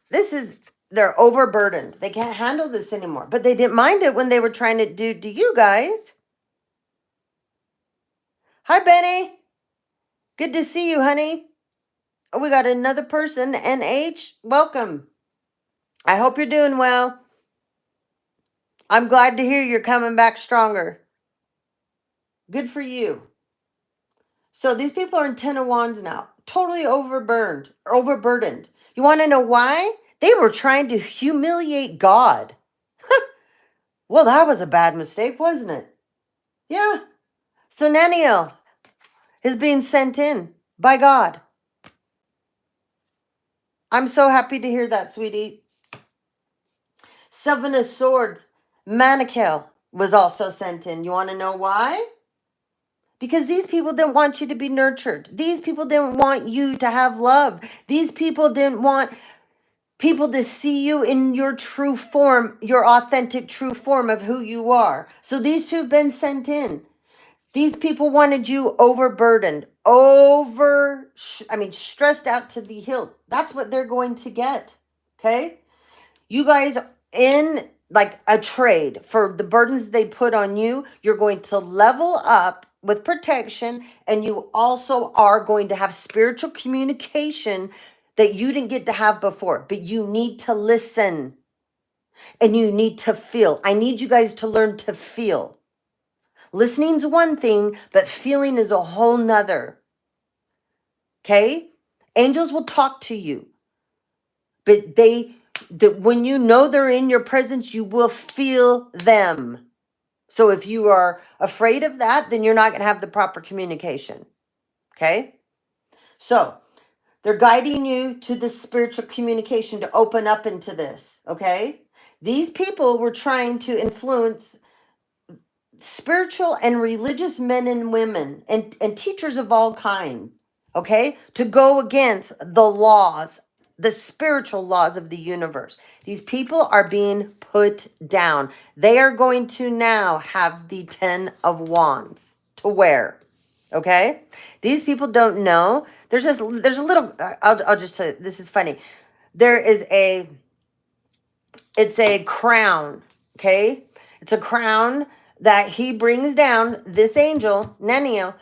They're overburdened. They can't handle this anymore. But they didn't mind it when they were trying to do to you guys. Hi, Benny. Good to see you, honey. Oh, we got another person. NH, welcome. I hope you're doing well. I'm glad to hear you're coming back stronger. Good for you. So these people are in Ten of Wands now. Totally overburdened. You want to know why? They were trying to humiliate God. Well, that was a bad mistake, wasn't it? Yeah. So Naniel is being sent in by God. I'm so happy to hear that, sweetie. Seven of Swords. Manakel was also sent in. You want to know why? Because these people didn't want you to be nurtured. These people didn't want you to have love. These people didn't want people to see you in your true form, your authentic true form of who you are. So these two have been sent in. These people wanted you overburdened, stressed out to the hilt. That's what they're going to get. Okay? You guys in like a trade for the burdens they put on you, you're going to level up with protection, and you also are going to have spiritual communication that you didn't get to have before, but you need to listen and you need to feel. I need you guys to learn to feel. Listening's one thing, but feeling is a whole nother. Okay? Angels will talk to you, but when you know they're in your presence, you will feel them. So if you are afraid of that, then you're not going to have the proper communication. Okay? So they're guiding you to this spiritual communication to open up into this. Okay? These people were trying to influence spiritual and religious men and women and teachers of all kind. Okay? To go against the laws, the spiritual laws of the universe. These people are being put down. They are going to now have the 10 of Wands to wear. Okay? These people don't know. There's a little, I'll just tell you, this is funny. It's a crown. Okay? It's a crown that he brings down, this angel, Nenio,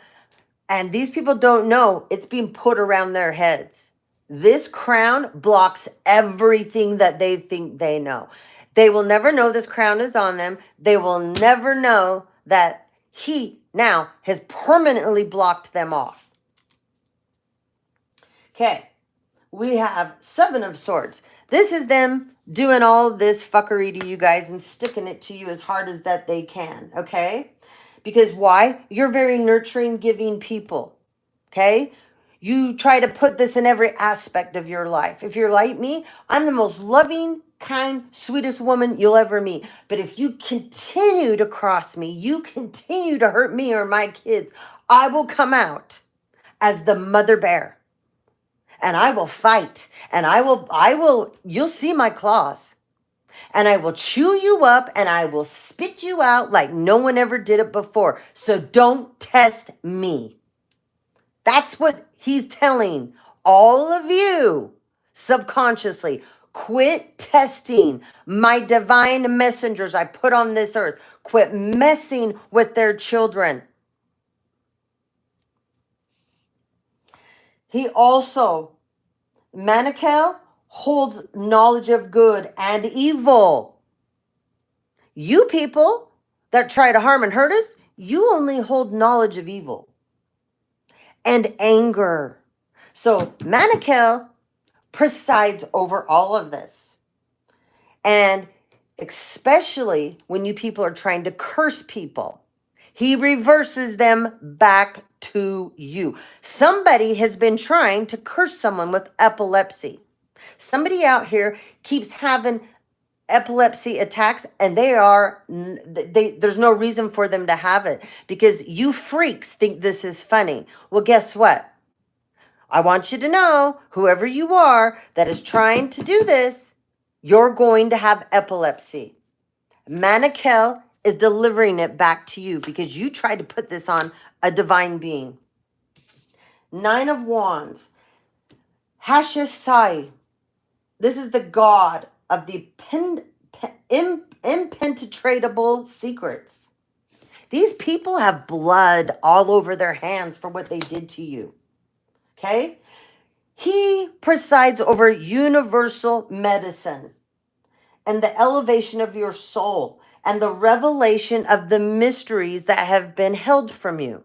and these people don't know it's being put around their heads. This crown blocks everything that they think they know. They will never know this crown is on them. They will never know that he now has permanently blocked them off. Okay, we have Seven of Swords. This is them doing all this fuckery to you guys and sticking it to you as hard as that they can, okay? Because why? You're very nurturing, giving people, okay? You try to put this in every aspect of your life. If you're like me, I'm the most loving, kind, sweetest woman you'll ever meet. But if you continue to cross me, you continue to hurt me or my kids, I will come out as the mother bear. And I will fight. And you'll see my claws. And I will chew you up and I will spit you out like no one ever did it before. So don't test me. That's what he's telling all of you subconsciously. Quit testing my divine messengers I put on this earth. Quit messing with their children. He also, Manichael, holds knowledge of good and evil. You people that try to harm and hurt us, you only hold knowledge of evil and anger. So Manichael presides over all of this. And especially when you people are trying to curse people, he reverses them back to you. Somebody has been trying to curse someone with epilepsy. Somebody out here keeps having epilepsy attacks, and there's no reason for them to have it because you freaks think this is funny. Well, guess what? I want you to know, whoever you are that is trying to do this, you're going to have epilepsy. Manichael is delivering it back to you because you tried to put this on a divine being. 9 of Wands. Hashasai. This is the god of the impenetrable secrets. These people have blood all over their hands for what they did to you. Okay? He presides over universal medicine and the elevation of your soul and the revelation of the mysteries that have been held from you.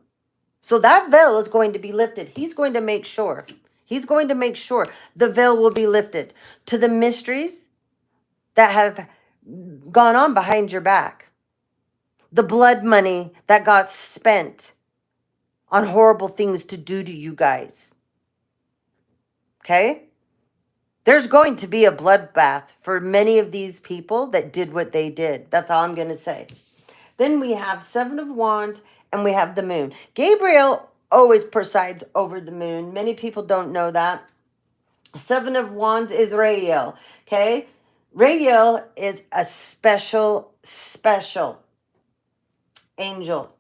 So that veil is going to be lifted. He's going to make sure. He's going to make sure the veil will be lifted to the mysteries that have gone on behind your back. The blood money that got spent on horrible things to do to you guys. Okay? There's going to be a bloodbath for many of these people that did what they did. That's all I'm going to say. Then we have 7 of Wands and we have the moon. Gabriel always presides over the moon. Many people don't know that. 7 of Wands is Rael. Okay? Rael is a special angel.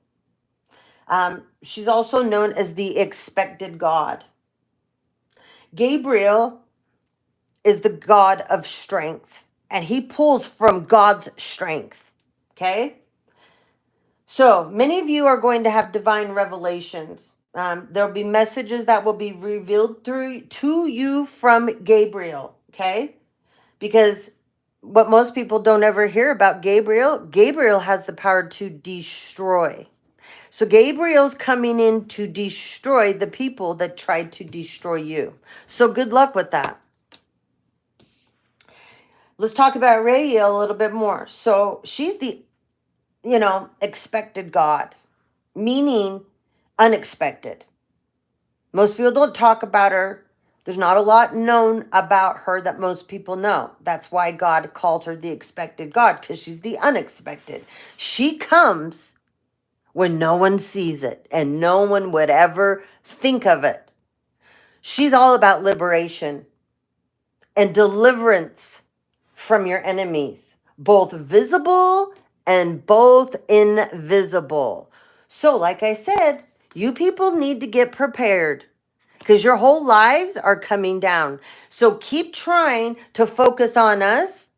She's also known as the expected God. Gabriel is the God of strength, and he pulls from God's strength. Okay? So many of you are going to have divine revelations. There'll be messages that will be revealed to you from Gabriel. Okay? Because what most people don't ever hear about Gabriel has the power to destroy. So Gabriel's coming in to destroy the people that tried to destroy you. So good luck with that. Let's talk about Rael a little bit more. So she's the, expected God, meaning unexpected. Most people don't talk about her. There's not a lot known about her that most people know. That's why God called her the expected God, because she's the unexpected. She comes when no one sees it and no one would ever think of it. She's all about liberation and deliverance from your enemies, both visible and both invisible. So like I said, you people need to get prepared because your whole lives are coming down. So keep trying to focus on us,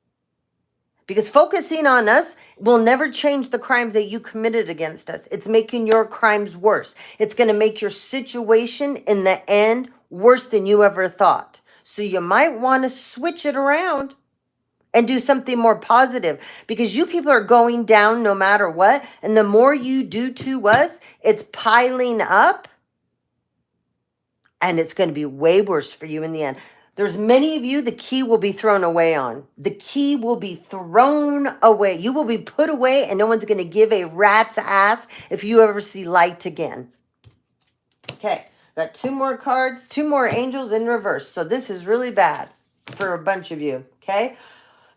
because focusing on us will never change the crimes that you committed against us. It's making your crimes worse. It's going to make your situation in the end worse than you ever thought. So you might want to switch it around and do something more positive, because you people are going down no matter what. And the more you do to us, it's piling up and it's going to be way worse for you in the end. There's many of you, the key will be thrown away on. The key will be thrown away. You will be put away and no one's going to give a rat's ass if you ever see light again. Okay, Got 2 more cards, 2 more angels in reverse. So this is really bad for a bunch of you, okay?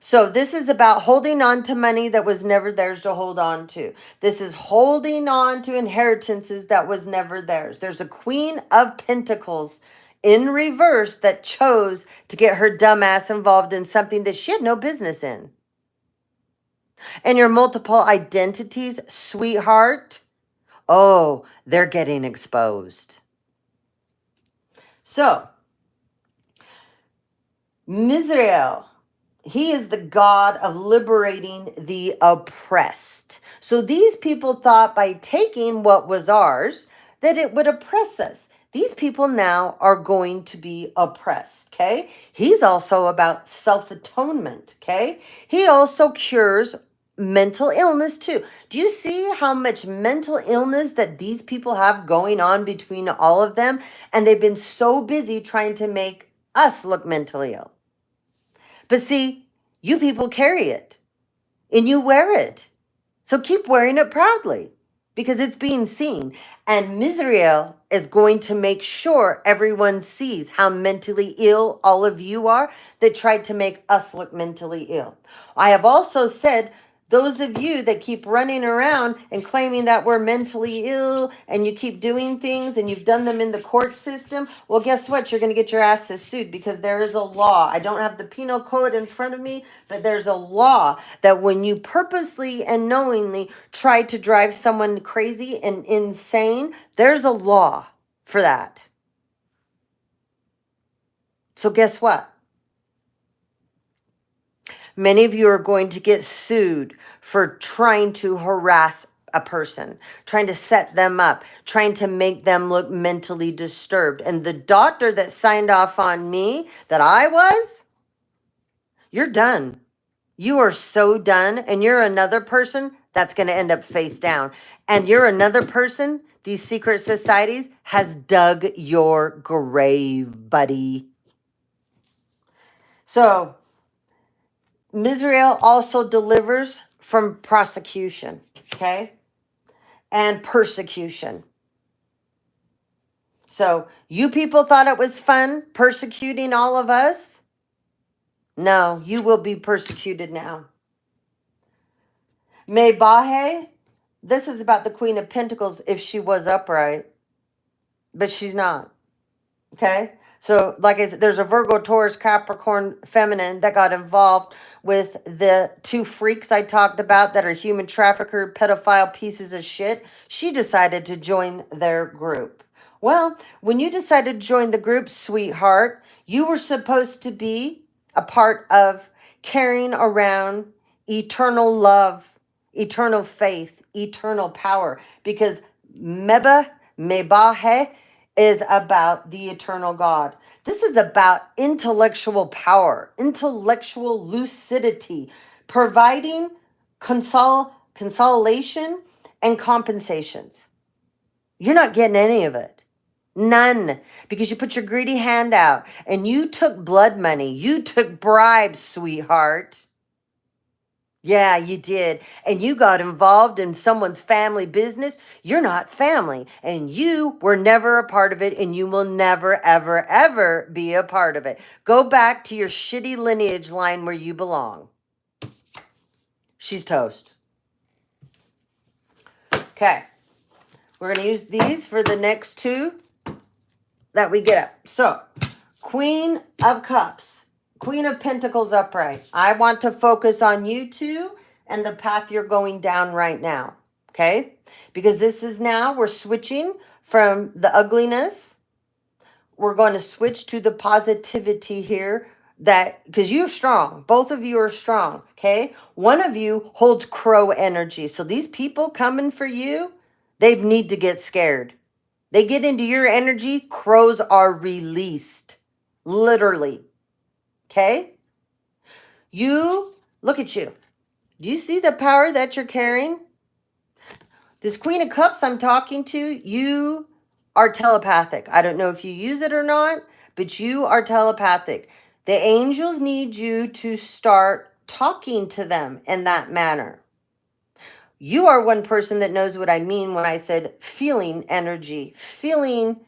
So this is about holding on to money that was never theirs to hold on to. This is holding on to inheritances that was never theirs. There's a Queen of Pentacles in reverse that chose to get her dumb ass involved in something that she had no business in. And your multiple identities, sweetheart, oh, they're getting exposed. So, Mizrael, he is the God of liberating the oppressed. So these people thought by taking what was ours that it would oppress us. These people now are going to be oppressed, okay? He's also about self-atonement, okay? He also cures mental illness too. Do you see how much mental illness that these people have going on between all of them? And they've been so busy trying to make us look mentally ill. But see, you people carry it and you wear it. So keep wearing it proudly because it's being seen. And Mizrael is going to make sure everyone sees how mentally ill all of you are that tried to make us look mentally ill. I have also said, those of you that keep running around and claiming that we're mentally ill and you keep doing things and you've done them in the court system, well, guess what? You're going to get your asses sued because there is a law. I don't have the penal code in front of me, but there's a law that when you purposely and knowingly try to drive someone crazy and insane, there's a law for that. So guess what? Many of you are going to get sued for trying to harass a person, trying to set them up, trying to make them look mentally disturbed. And the doctor that signed off on me, that I was, you're done. You are so done. And you're another person that's going to end up face down. And you're another person, these secret societies, has dug your grave, buddy. So, Mizrael also delivers from prosecution, okay? And persecution. So you people thought it was fun persecuting all of us? No, you will be persecuted now. Mebahe, this is about the Queen of Pentacles if she was upright, but she's not, okay? So, like I said, there's a Virgo, Taurus, Capricorn, feminine that got involved with the 2 freaks I talked about that are human trafficker, pedophile pieces of shit. She decided to join their group. Well, when you decided to join the group, sweetheart, you were supposed to be a part of carrying around eternal love, eternal faith, eternal power. Because Mebahe, is about the eternal God. This is about intellectual power, intellectual lucidity, providing consolation and compensations. You're not getting any of it. None. Because you put your greedy hand out and you took blood money. You took bribes, sweetheart. Yeah, you did. And you got involved in someone's family business. You're not family. And you were never a part of it. And you will never, ever, ever be a part of it. Go back to your shitty lineage line where you belong. She's toast. Okay. We're going to use these for the next 2 that we get up. So, Queen of Cups. Queen of Pentacles upright. I want to focus on you 2 and the path you're going down right now. Okay? Because this is now, we're switching from the ugliness. We're going to switch to the positivity here. That, because you're strong. Both of you are strong. Okay? One of you holds crow energy. So these people coming for you, they need to get scared. They get into your energy, crows are released. Literally. Okay? You, look at you. Do you see the power that you're carrying? This Queen of Cups I'm talking to, you are telepathic. I don't know if you use it or not, but you are telepathic. The angels need you to start talking to them in that manner. You are one person that knows what I mean when I said feeling energy, feeling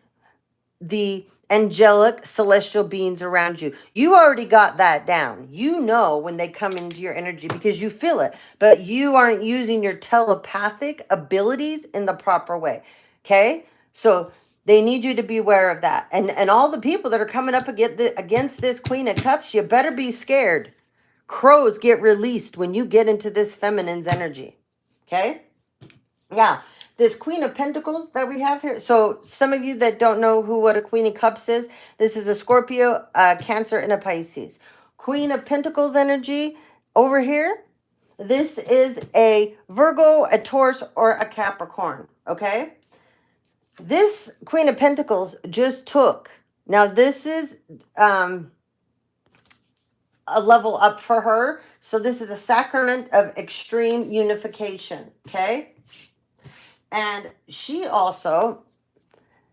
the angelic celestial beings around you. You already got that down. You know when they come into your energy because you feel it, but you aren't using your telepathic abilities in the proper way. Okay? So they need you to be aware of that. And all the people that are coming up against this Queen of Cups, you better be scared. Crows get released when you get into this feminine's energy. Okay? Yeah, this Queen of Pentacles that we have here. So some of you that don't know what a Queen of Cups is, this is a Scorpio, Cancer, and a Pisces. Queen of Pentacles energy over here. This is a Virgo, a Taurus, or a Capricorn. Okay. This Queen of Pentacles just took. Now this is a level up for her. So this is a sacrament of extreme unification. Okay. And she also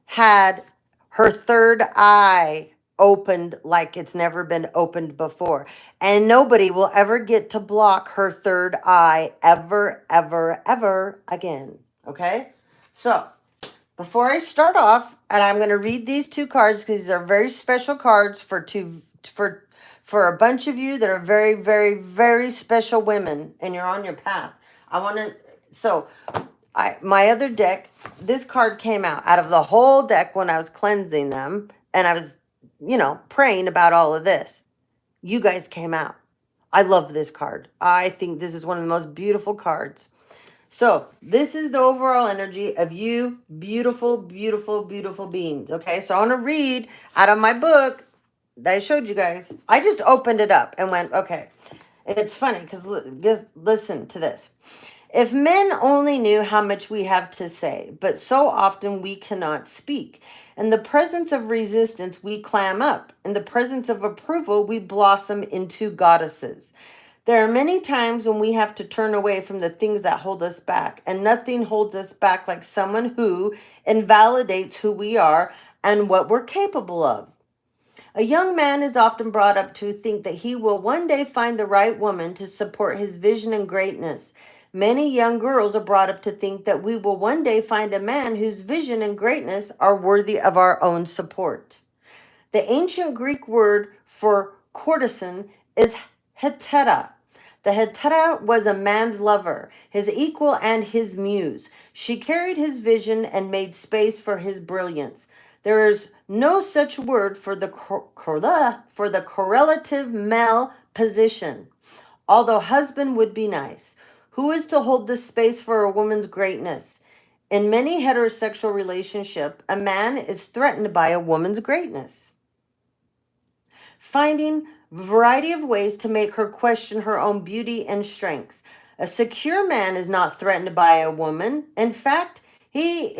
had her third eye opened like it's never been opened before. And nobody will ever get to block her third eye ever, ever, ever again. Okay? So, before I start off, and I'm going to read these two cards because these are very special cards for a bunch of you that are very, very, very special women and you're on your path. My other deck, this card came out of the whole deck when I was cleansing them and I was, praying about all of this. You guys came out. I love this card. I think this is one of the most beautiful cards. So this is the overall energy of you beautiful, beautiful, beautiful beings. Okay, so I want to read out of my book that I showed you guys. I just opened it up and went, okay. And it's funny because just listen to this. If men only knew how much we have to say, but so often we cannot speak. In the presence of resistance, we clam up. In the presence of approval, we blossom into goddesses. There are many times when we have to turn away from the things that hold us back, and nothing holds us back like someone who invalidates who we are and what we're capable of. A young man is often brought up to think that he will one day find the right woman to support his vision and greatness. Many young girls are brought up to think that we will one day find a man whose vision and greatness are worthy of our own support. The ancient Greek word for courtesan is hetera. The hetera was a man's lover, his equal and his muse. She carried his vision and made space for his brilliance. There is no such word for the correlative male position, although husband would be nice. Who is to hold the space for a woman's greatness? In many heterosexual relationships, a man is threatened by a woman's greatness, finding a variety of ways to make her question her own beauty and strengths. A secure man is not threatened by a woman. In fact, he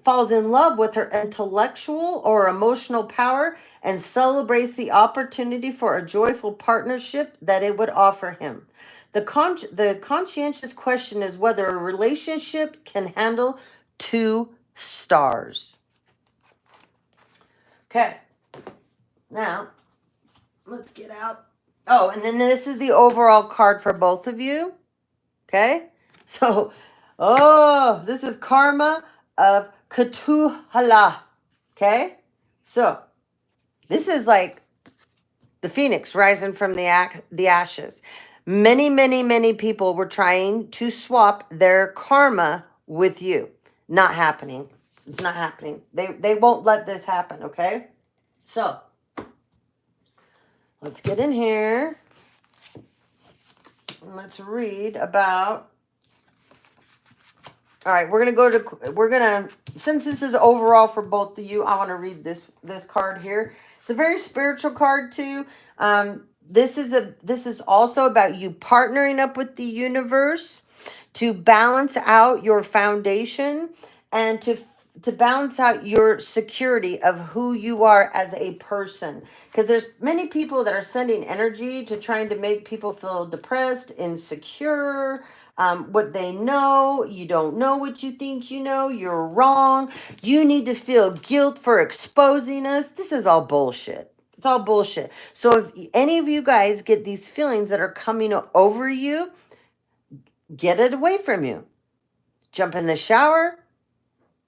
falls in love with her intellectual or emotional power and celebrates the opportunity for a joyful partnership that it would offer him. The conscientious question is whether a relationship can handle 2 stars. Okay. Now, let's get out. Oh, and then this is the overall card for both of you. Okay? So, this is Karma of Cthulhu. Okay? So, this is like the phoenix rising from the ashes. Many, many, many people were trying to swap their karma with you. Not happening. It's not happening. They won't let this happen, okay? So, let's get in here. Let's read about... All right, since this is overall for both of you, I want to read this card here. It's a very spiritual card too. This is also about you partnering up with the universe to balance out your foundation and to balance out your security of who you are as a person. Because there's many people that are sending energy to trying to make people feel depressed, insecure, what they know. You don't know what you think you know. You're wrong. You need to feel guilt for exposing us. This is all bullshit. It's all bullshit. So if any of you guys get these feelings that are coming over you, get it away from you. Jump in the shower.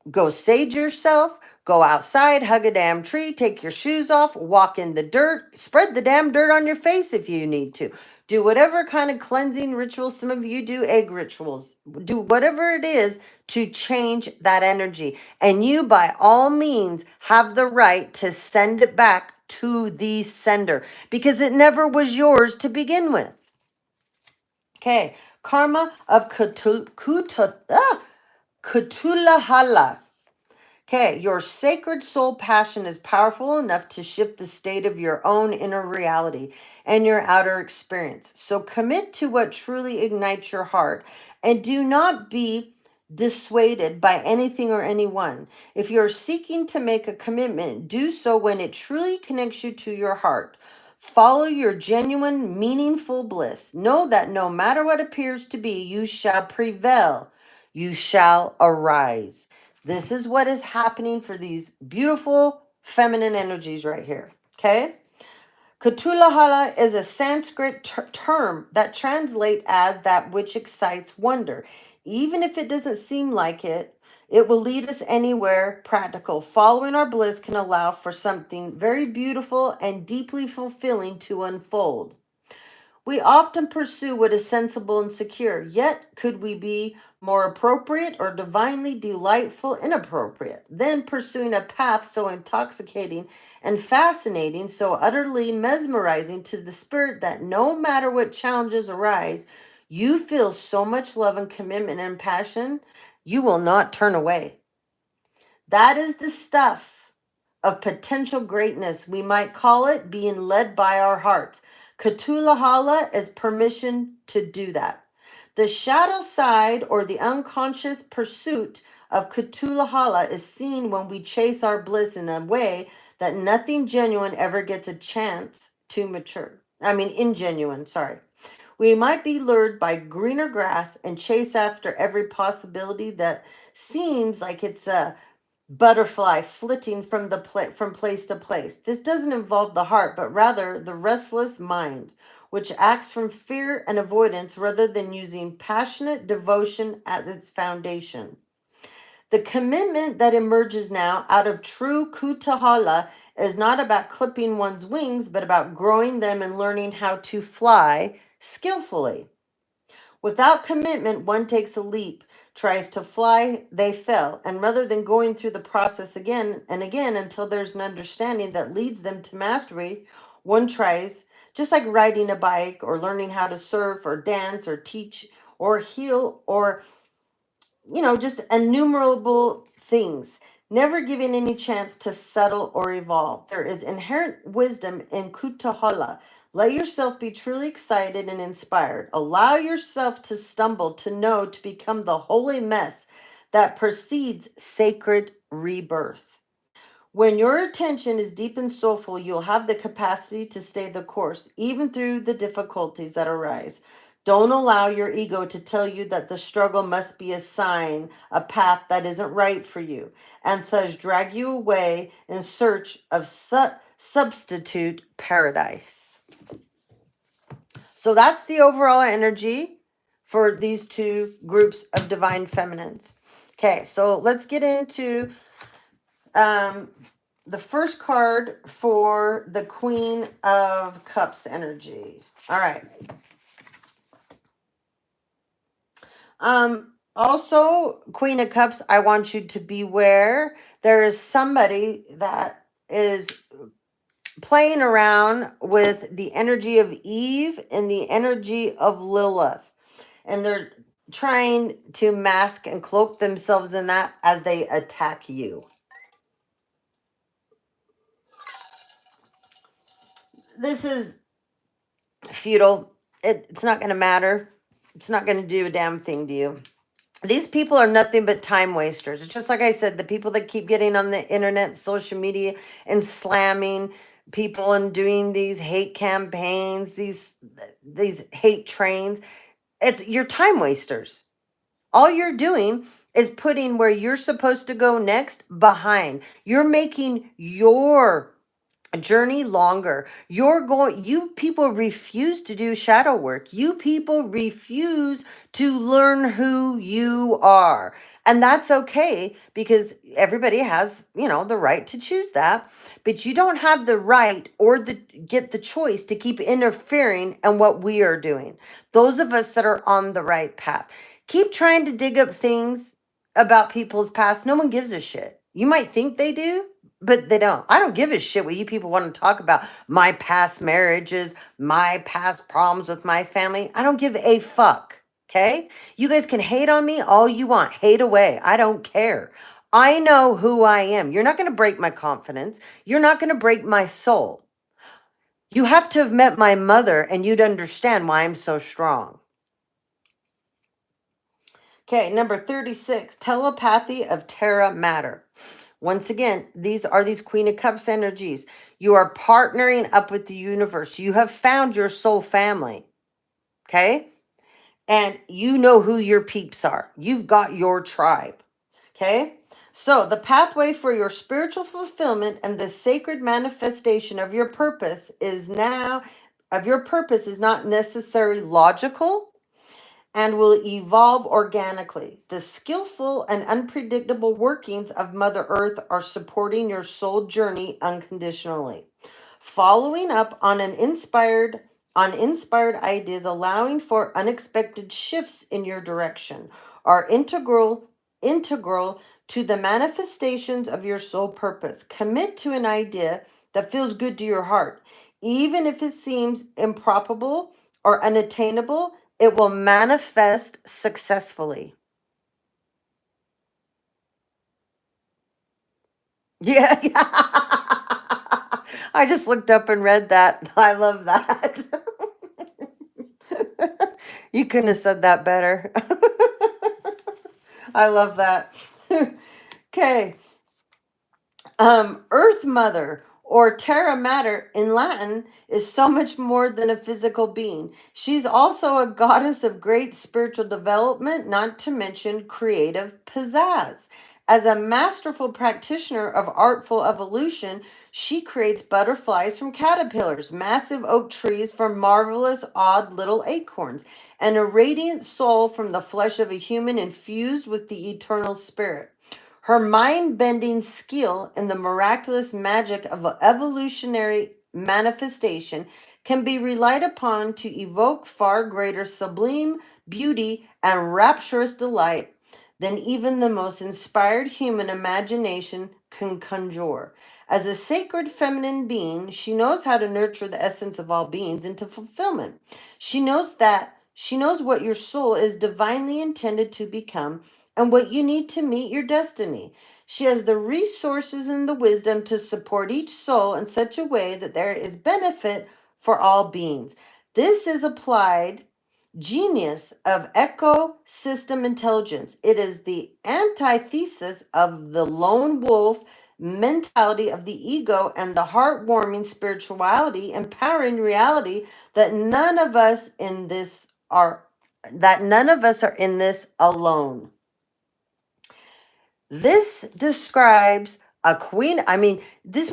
Go sage yourself, go outside, hug a damn tree, take your shoes off, walk in the dirt, spread the damn dirt on your face if you need to. Do whatever kind of cleansing rituals. Some of you do egg rituals. Do whatever it is to change that energy. And you, by all means, have the right to send it back to the sender because it never was yours to begin with. Okay, karma of Kutulahala. Okay, your sacred soul passion is powerful enough to shift the state of your own inner reality and your outer experience. So commit to what truly ignites your heart and do not be dissuaded by anything or anyone. If you're seeking to make a commitment, do so when it truly connects you to your heart. Follow your genuine, meaningful bliss. Know that no matter what appears to be, you shall prevail. You shall arise. This is what is happening for these beautiful feminine energies right here. Okay? Kutulahala is a Sanskrit term that translates as that which excites wonder. Even if it doesn't seem like it, it will lead us anywhere practical. Following our bliss can allow for something very beautiful and deeply fulfilling to unfold. We often pursue what is sensible and secure, yet could we be more appropriate or divinely delightful inappropriate than pursuing a path so intoxicating and fascinating, so utterly mesmerizing to the spirit that no matter what challenges arise, you feel so much love and commitment and passion, you will not turn away. That is the stuff of potential greatness. We might call it being led by our hearts. Kutulahala is permission to do that. The shadow side or the unconscious pursuit of Kutulahala is seen when we chase our bliss in a way that nothing genuine ever gets a chance to mature. Ingenuine, sorry. We might be lured by greener grass and chase after every possibility that seems like it's a butterfly flitting from place to place. This doesn't involve the heart, but rather the restless mind, which acts from fear and avoidance rather than using passionate devotion as its foundation. The commitment that emerges now out of true kutahala is not about clipping one's wings, but about growing them and learning how to fly skillfully. Without commitment, one takes a leap, tries to fly, they fail. And rather than going through the process again and again until there's an understanding that leads them to mastery, one tries, just like riding a bike or learning how to surf or dance or teach or heal or, just innumerable things, never giving any chance to settle or evolve. There is inherent wisdom in Kutahala. Let yourself be truly excited and inspired. Allow yourself to stumble, to know, to become the holy mess that precedes sacred rebirth. When your attention is deep and soulful, you'll have the capacity to stay the course, even through the difficulties that arise. Don't allow your ego to tell you that the struggle must be a sign, a path that isn't right for you, and thus drag you away in search of substitute paradise. So that's the overall energy for these two groups of divine feminines. Okay, so let's get into the first card for the Queen of Cups energy. All right. Also, Queen of Cups, I want you to beware. There is somebody that is playing around with the energy of Eve and the energy of Lilith. And they're trying to mask and cloak themselves in that as they attack you. This is futile. It's not going to matter. It's not going to do a damn thing to you. These people are nothing but time wasters. It's just like I said, the people that keep getting on the internet, social media, and slamming people and doing these hate campaigns, these hate trains. You're time wasters. All you're doing is putting where you're supposed to go next behind. You're making your journey longer. You people refuse to do shadow work. You people refuse to learn who you are. And that's okay because everybody has, the right to choose that. But you don't have the right or get the choice to keep interfering in what we are doing. Those of us that are on the right path. Keep trying to dig up things about people's past. No one gives a shit. You might think they do, but they don't. I don't give a shit what you people want to talk about. My past marriages, my past problems with my family. I don't give a fuck. Okay? You guys can hate on me all you want. Hate away. I don't care. I know who I am. You're not going to break my confidence. You're not going to break my soul. You have to have met my mother and you'd understand why I'm so strong. Okay, number 36, telepathy of Terra matter. Once again, these are these Queen of Cups energies. You are partnering up with the universe. You have found your soul family. Okay? And you know who your peeps are. You've got your tribe. Okay? So the pathway for your spiritual fulfillment and the sacred manifestation of your purpose is not necessarily logical and will evolve organically. The skillful and unpredictable workings of Mother Earth are supporting your soul journey unconditionally. Following up on inspired ideas, allowing for unexpected shifts in your direction are integral to the manifestations of your soul purpose. Commit to an idea that feels good to your heart, even if it seems improbable or unattainable. It will manifest successfully. Yeah, yeah. I just looked up and read that. I love that. You couldn't have said that better. I love that. Okay. Earth Mother or Terra Mater in Latin is so much more than a physical being. She's also a goddess of great spiritual development, not to mention creative pizzazz. As a masterful practitioner of artful evolution, she creates butterflies from caterpillars, massive oak trees from marvelous, odd little acorns, and a radiant soul from the flesh of a human infused with the eternal spirit. Her mind bending skill in the miraculous magic of evolutionary manifestation can be relied upon to evoke far greater sublime beauty and rapturous delight than even the most inspired human imagination can conjure. As a sacred feminine being, she knows how to nurture the essence of all beings into fulfillment. She knows what your soul is divinely intended to become and what you need to meet your destiny. She has the resources and the wisdom to support each soul in such a way that there is benefit for all beings. This is applied genius of ecosystem intelligence. It is the antithesis of the lone wolf mentality of the ego and the heartwarming spirituality, empowering reality that none of us are in this alone. This describes a queen. I mean, these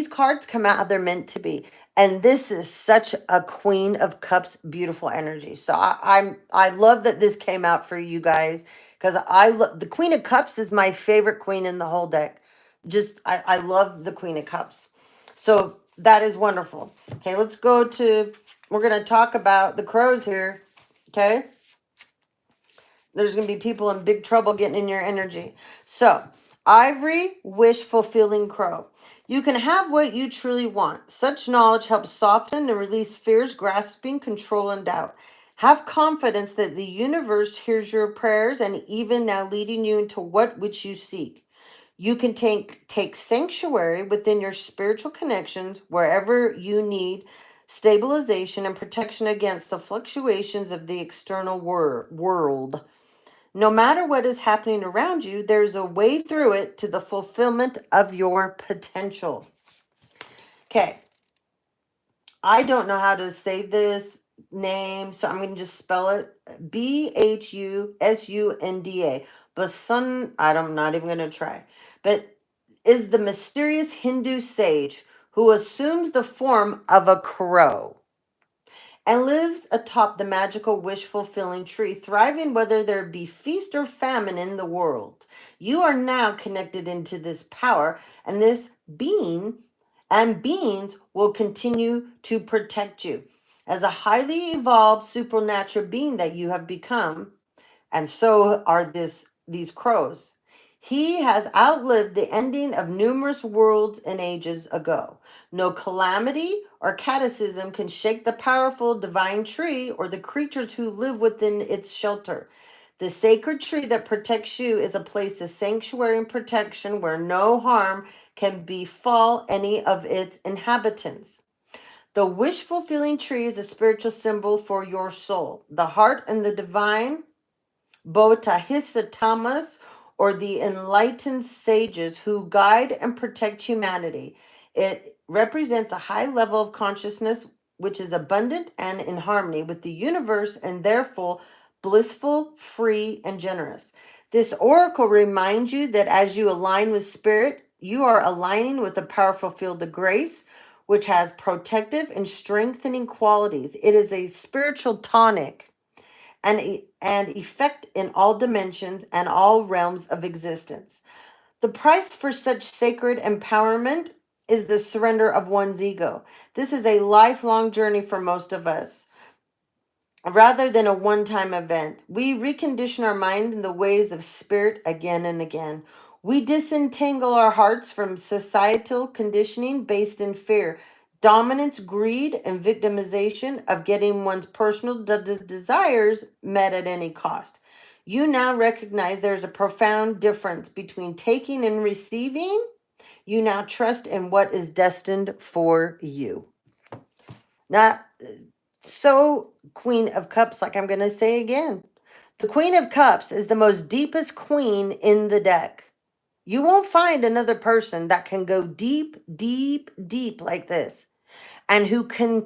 cards come out how they're meant to be. And this is such a Queen of Cups, beautiful energy. So I love that this came out for you guys because the Queen of Cups is my favorite queen in the whole deck. I love the Queen of Cups. So that is wonderful. Okay, we're going to talk about the crows here. Okay. There's going to be people in big trouble getting in your energy. So, Ivory, wish fulfilling crow. You can have what you truly want. Such knowledge helps soften and release fears, grasping, control, and doubt. Have confidence that the universe hears your prayers and even now leading you into what which you seek. You can take sanctuary within your spiritual connections wherever you need stabilization and protection against the fluctuations of the external world. No matter what is happening around you, there's a way through it to the fulfillment of your potential. Okay. I don't know how to say this name, so I'm going to just spell it Bhusunda. I'm not even going to try. But is the mysterious Hindu sage who assumes the form of a crow and lives atop the magical wish-fulfilling tree, thriving whether there be feast or famine in the world. You are now connected into this power, and this being and beings will continue to protect you. As a highly evolved supernatural being that you have become, and so are these crows. He has outlived the ending of numerous worlds and ages ago. No calamity or cataclysm can shake the powerful divine tree or the creatures who live within its shelter. The sacred tree that protects you is a place of sanctuary and protection where no harm can befall any of its inhabitants. The wish fulfilling tree is a spiritual symbol for your soul. The heart and the divine Bodhisattvas, or the enlightened sages who guide and protect humanity. It represents a high level of consciousness which is abundant and in harmony with the universe and therefore blissful, free, and generous. This oracle reminds you that as you align with spirit, you are aligning with a powerful field of grace, which has protective and strengthening qualities. It is a spiritual tonic and effect in all dimensions and all realms of existence. The price for such sacred empowerment is the surrender of one's ego. This is a lifelong journey for most of us. Rather than a one-time event, we recondition our mind in the ways of spirit again and again. We disentangle our hearts from societal conditioning based in fear, dominance, greed, and victimization of getting one's personal desires met at any cost. You now recognize there's a profound difference between taking and receiving. You now trust in what is destined for you. Now, so Queen of Cups, like I'm going to say again, the Queen of Cups is the most deepest queen in the deck. You won't find another person that can go deep, deep, deep like this, and who can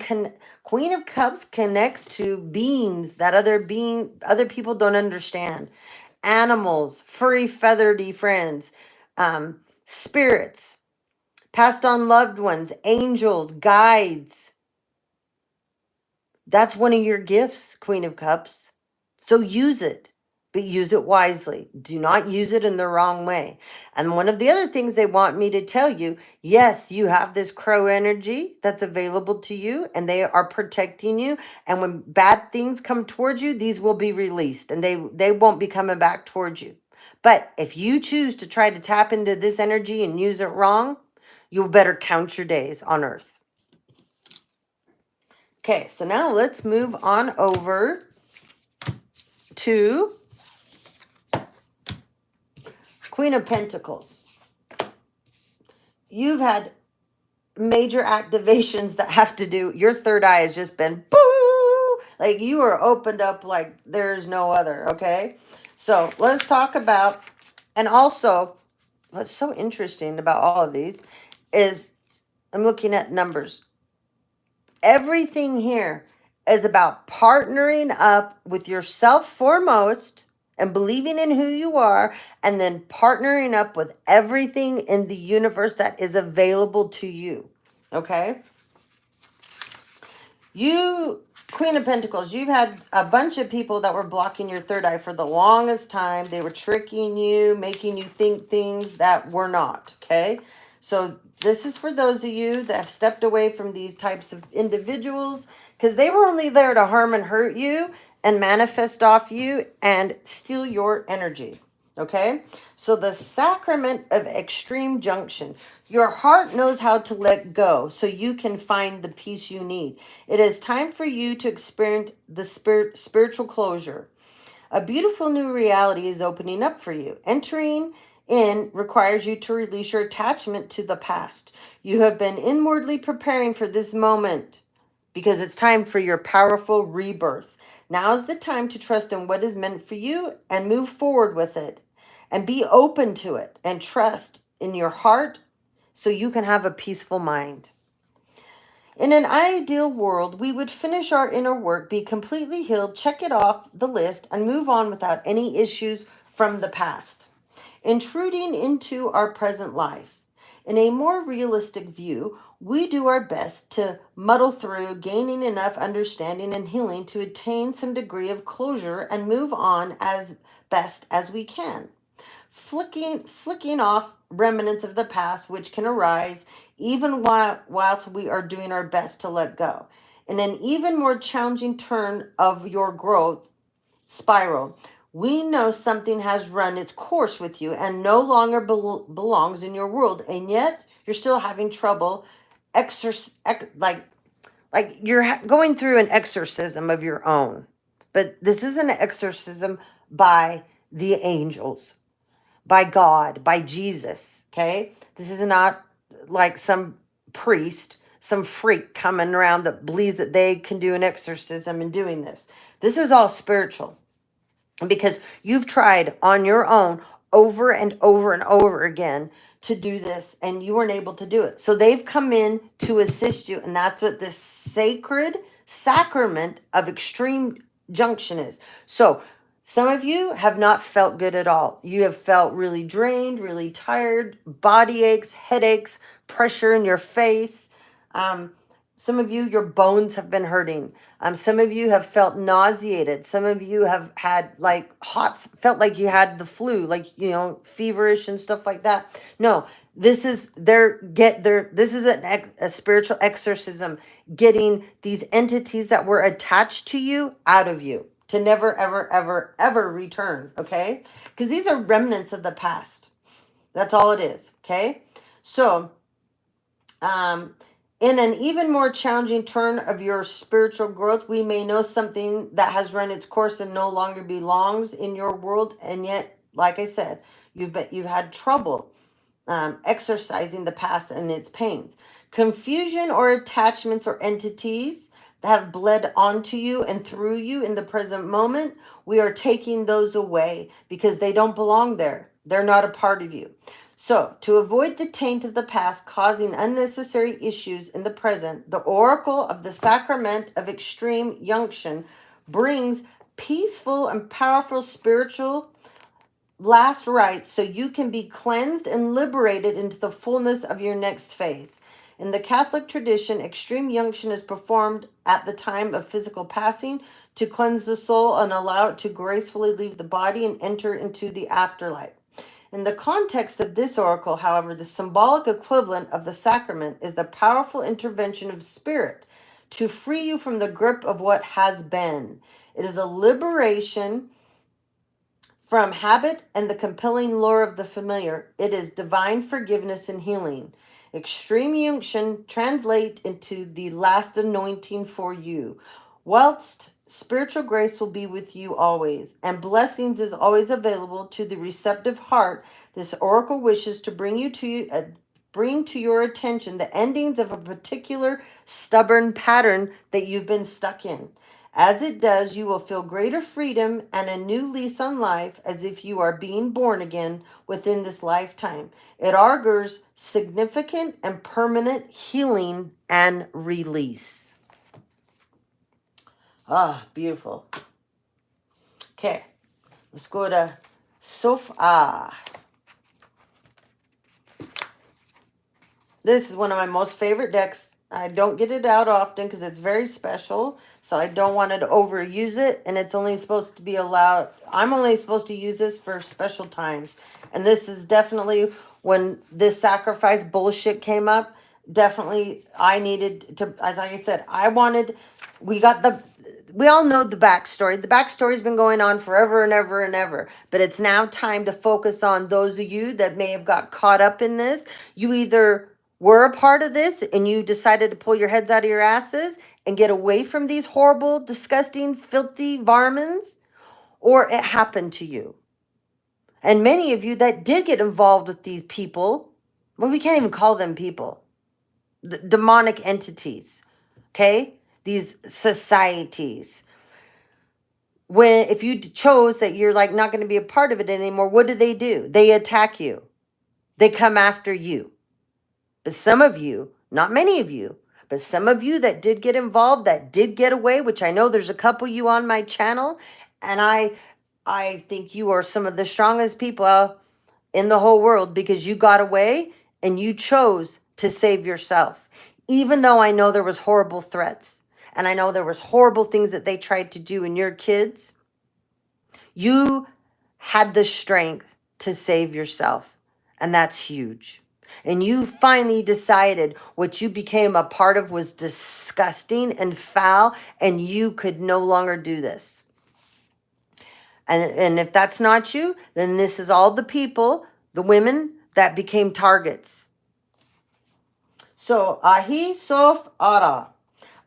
Queen of Cups connects to beings that other people don't understand, animals, furry, feathery friends, spirits, passed on loved ones, angels, guides. That's one of your gifts, Queen of Cups. So use it, but use it wisely. Do not use it in the wrong way. And one of the other things they want me to tell you, yes, you have this crow energy that's available to you, and they are protecting you. And when bad things come towards you, these will be released, and they won't be coming back towards you. But if you choose to try to tap into this energy and use it wrong, you'll better count your days on earth. Okay, so now let's move on over to Queen of Pentacles. You've had major activations that have to do, your third eye has just been boo, like you are opened up like there's no other, okay? So let's talk about, and also what's so interesting about all of these is I'm looking at numbers. Everything here is about partnering up with yourself foremost and believing in who you are, and then partnering up with everything in the universe that is available to you. Okay? You, Queen of Pentacles, you've had a bunch of people that were blocking your third eye for the longest time. They were tricking you, making you think things that were not. Okay? So this is for those of you that have stepped away from these types of individuals, because they were only there to harm and hurt you and manifest off you and steal your energy. Okay? So the sacrament of extreme junction. Your heart knows how to let go so you can find the peace you need. It is time for you to experience the spiritual closure. A beautiful new reality is opening up for you. Entering in requires you to release your attachment to the past. You have been inwardly preparing for this moment because it's time for your powerful rebirth. Now is the time to trust in what is meant for you and move forward with it, and be open to it and trust in your heart so you can have a peaceful mind. In an ideal world, we would finish our inner work, be completely healed, check it off the list, and move on without any issues from the past, intruding into our present life. In a more realistic view, we do our best to muddle through, gaining enough understanding and healing to attain some degree of closure and move on as best as we can, flicking off remnants of the past which can arise even whilst we are doing our best to let go. In an even more challenging turn of your growth spiral, we know something has run its course with you and no longer belongs in your world, and yet you're still having trouble like you're going through an exorcism of your own. But this is an exorcism by the angels, by God, by Jesus, okay? This is not like some priest, some freak coming around that believes that they can do an exorcism and doing this. This is all spiritual, because you've tried on your own over and over and over again to do this and you weren't able to do it. So they've come in to assist you, and that's what this sacred sacrament of extreme junction is. So some of you have not felt good at all. You have felt really drained, really tired, body aches, headaches, pressure in your face. Some of you, your bones have been hurting. Some of you have felt nauseated. Some of you have had like felt like you had the flu, like, feverish and stuff like that. No, this is this is a spiritual exorcism, getting these entities that were attached to you out of you to never, ever, ever, ever return. Okay. Because these are remnants of the past. That's all it is. Okay. So, in an even more challenging turn of your spiritual growth, we may know something that has run its course and no longer belongs in your world. And yet, like I said, you've had trouble exercising the past and its pains. Confusion or attachments or entities that have bled onto you and through you in the present moment, we are taking those away because they don't belong there. They're not a part of you. So, to avoid the taint of the past causing unnecessary issues in the present, the oracle of the sacrament of extreme unction brings peaceful and powerful spiritual last rites so you can be cleansed and liberated into the fullness of your next phase. In the Catholic tradition, extreme unction is performed at the time of physical passing to cleanse the soul and allow it to gracefully leave the body and enter into the afterlife. In the context of this oracle, however, the symbolic equivalent of the sacrament is the powerful intervention of spirit to free you from the grip of what has been. It is a liberation from habit and the compelling lure of the familiar. It is divine forgiveness and healing. Extreme unction translate into the last anointing for you. Whilst spiritual grace will be with you always, and blessings is always available to the receptive heart, this oracle wishes to bring to your attention the endings of a particular stubborn pattern that you've been stuck in. As it does, you will feel greater freedom and a new lease on life, as if you are being born again within this lifetime. It augurs significant and permanent healing and release. Ah, beautiful. Okay, let's go to Sofa. This is one of my most favorite decks. I don't get it out often because it's very special, so I don't want to overuse it, and it's only supposed to be allowed. I'm only supposed to use this for special times, and this is definitely when this sacrifice bullshit came up. Definitely, I needed to, as I said, we all know the backstory. The backstory's been going on forever and ever and ever. But it's now time to focus on those of you that may have got caught up in this. You either were a part of this and you decided to pull your heads out of your asses and get away from these horrible, disgusting, filthy varmints, or it happened to you. And many of you that did get involved with these people, well, we can't even call them people, demonic entities, okay? These societies. If you chose that you're like not going to be a part of it anymore, what do? They attack you. They come after you. But some of you, not many of you, but some of you that did get involved, that did get away, which I know there's a couple of you on my channel, and I think you are some of the strongest people in the whole world because you got away and you chose to save yourself. Even though I know there was horrible threats and I know there was horrible things that they tried to do in your kids, you had the strength to save yourself. And that's huge. And you finally decided what you became a part of was disgusting and foul, and you could no longer do this. And if that's not you, then this is all the people, the women that became targets. So, Ahi Sof Ara.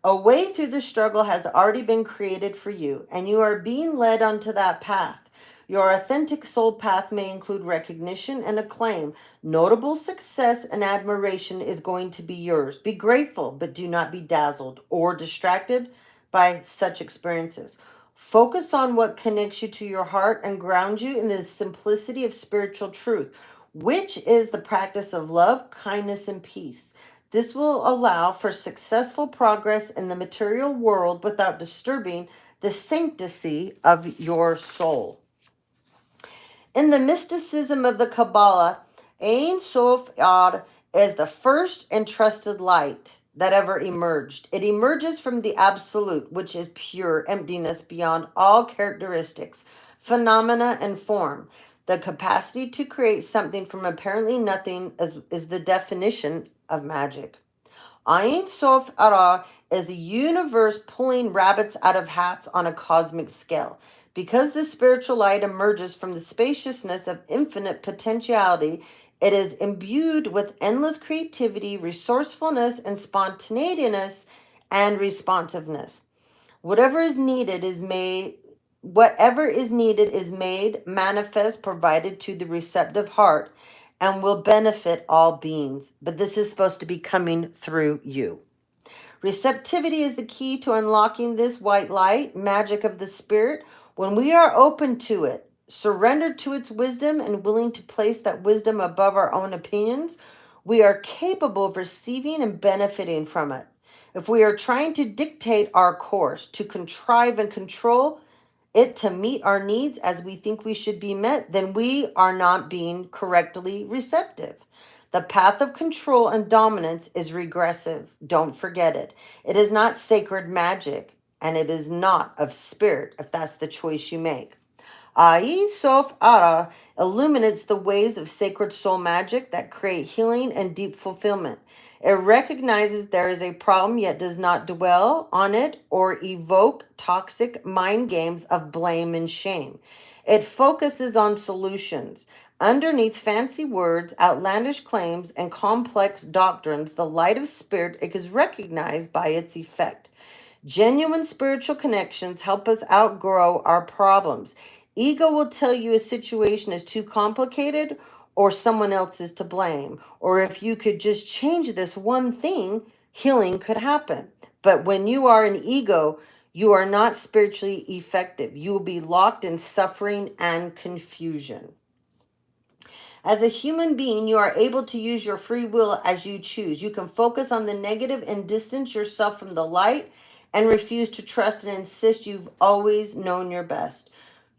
A way through the struggle has already been created for you, and you are being led onto that path. Your authentic soul path may include recognition and acclaim. Notable success and admiration is going to be yours. Be grateful, but do not be dazzled or distracted by such experiences. Focus on what connects you to your heart and grounds you in the simplicity of spiritual truth, which is the practice of love, kindness, and peace. This will allow for successful progress in the material world without disturbing the sanctity of your soul. In the mysticism of the Kabbalah, Ein Sof Ad is the first and trusted light that ever emerged. It emerges from the absolute, which is pure emptiness beyond all characteristics, phenomena, and form. The capacity to create something from apparently nothing is the definition of magic. Ein Sof Ara is the universe pulling rabbits out of hats on a cosmic scale. Because the spiritual light emerges from the spaciousness of infinite potentiality, it is imbued with endless creativity, resourcefulness, and spontaneity and responsiveness. Whatever is needed is made, manifest, provided to the receptive heart, and will benefit all beings. But this is supposed to be coming through you. Receptivity is the key to unlocking this white light, magic of the spirit. When we are open to it, surrendered to its wisdom, and willing to place that wisdom above our own opinions, we are capable of receiving and benefiting from it. If we are trying to dictate our course, to contrive and control it to meet our needs as we think we should be met, then we are not being correctly receptive. The path of control and dominance is regressive. Don't forget it. It is not sacred magic, and it is not of spirit, if that's the choice you make. Ai Sof Ara illuminates the ways of sacred soul magic that create healing and deep fulfillment. It recognizes there is a problem yet does not dwell on it or evoke toxic mind games of blame and shame. It focuses on solutions. Underneath fancy words, outlandish claims, and complex doctrines, the light of spirit is recognized by its effect. Genuine spiritual connections help us outgrow our problems. Ego will tell you a situation is too complicated or someone else is to blame. Or if you could just change this one thing, healing could happen. But when you are an ego, you are not spiritually effective. You will be locked in suffering and confusion. As a human being, you are able to use your free will as you choose. You can focus on the negative and distance yourself from the light and refuse to trust and insist you've always known your best.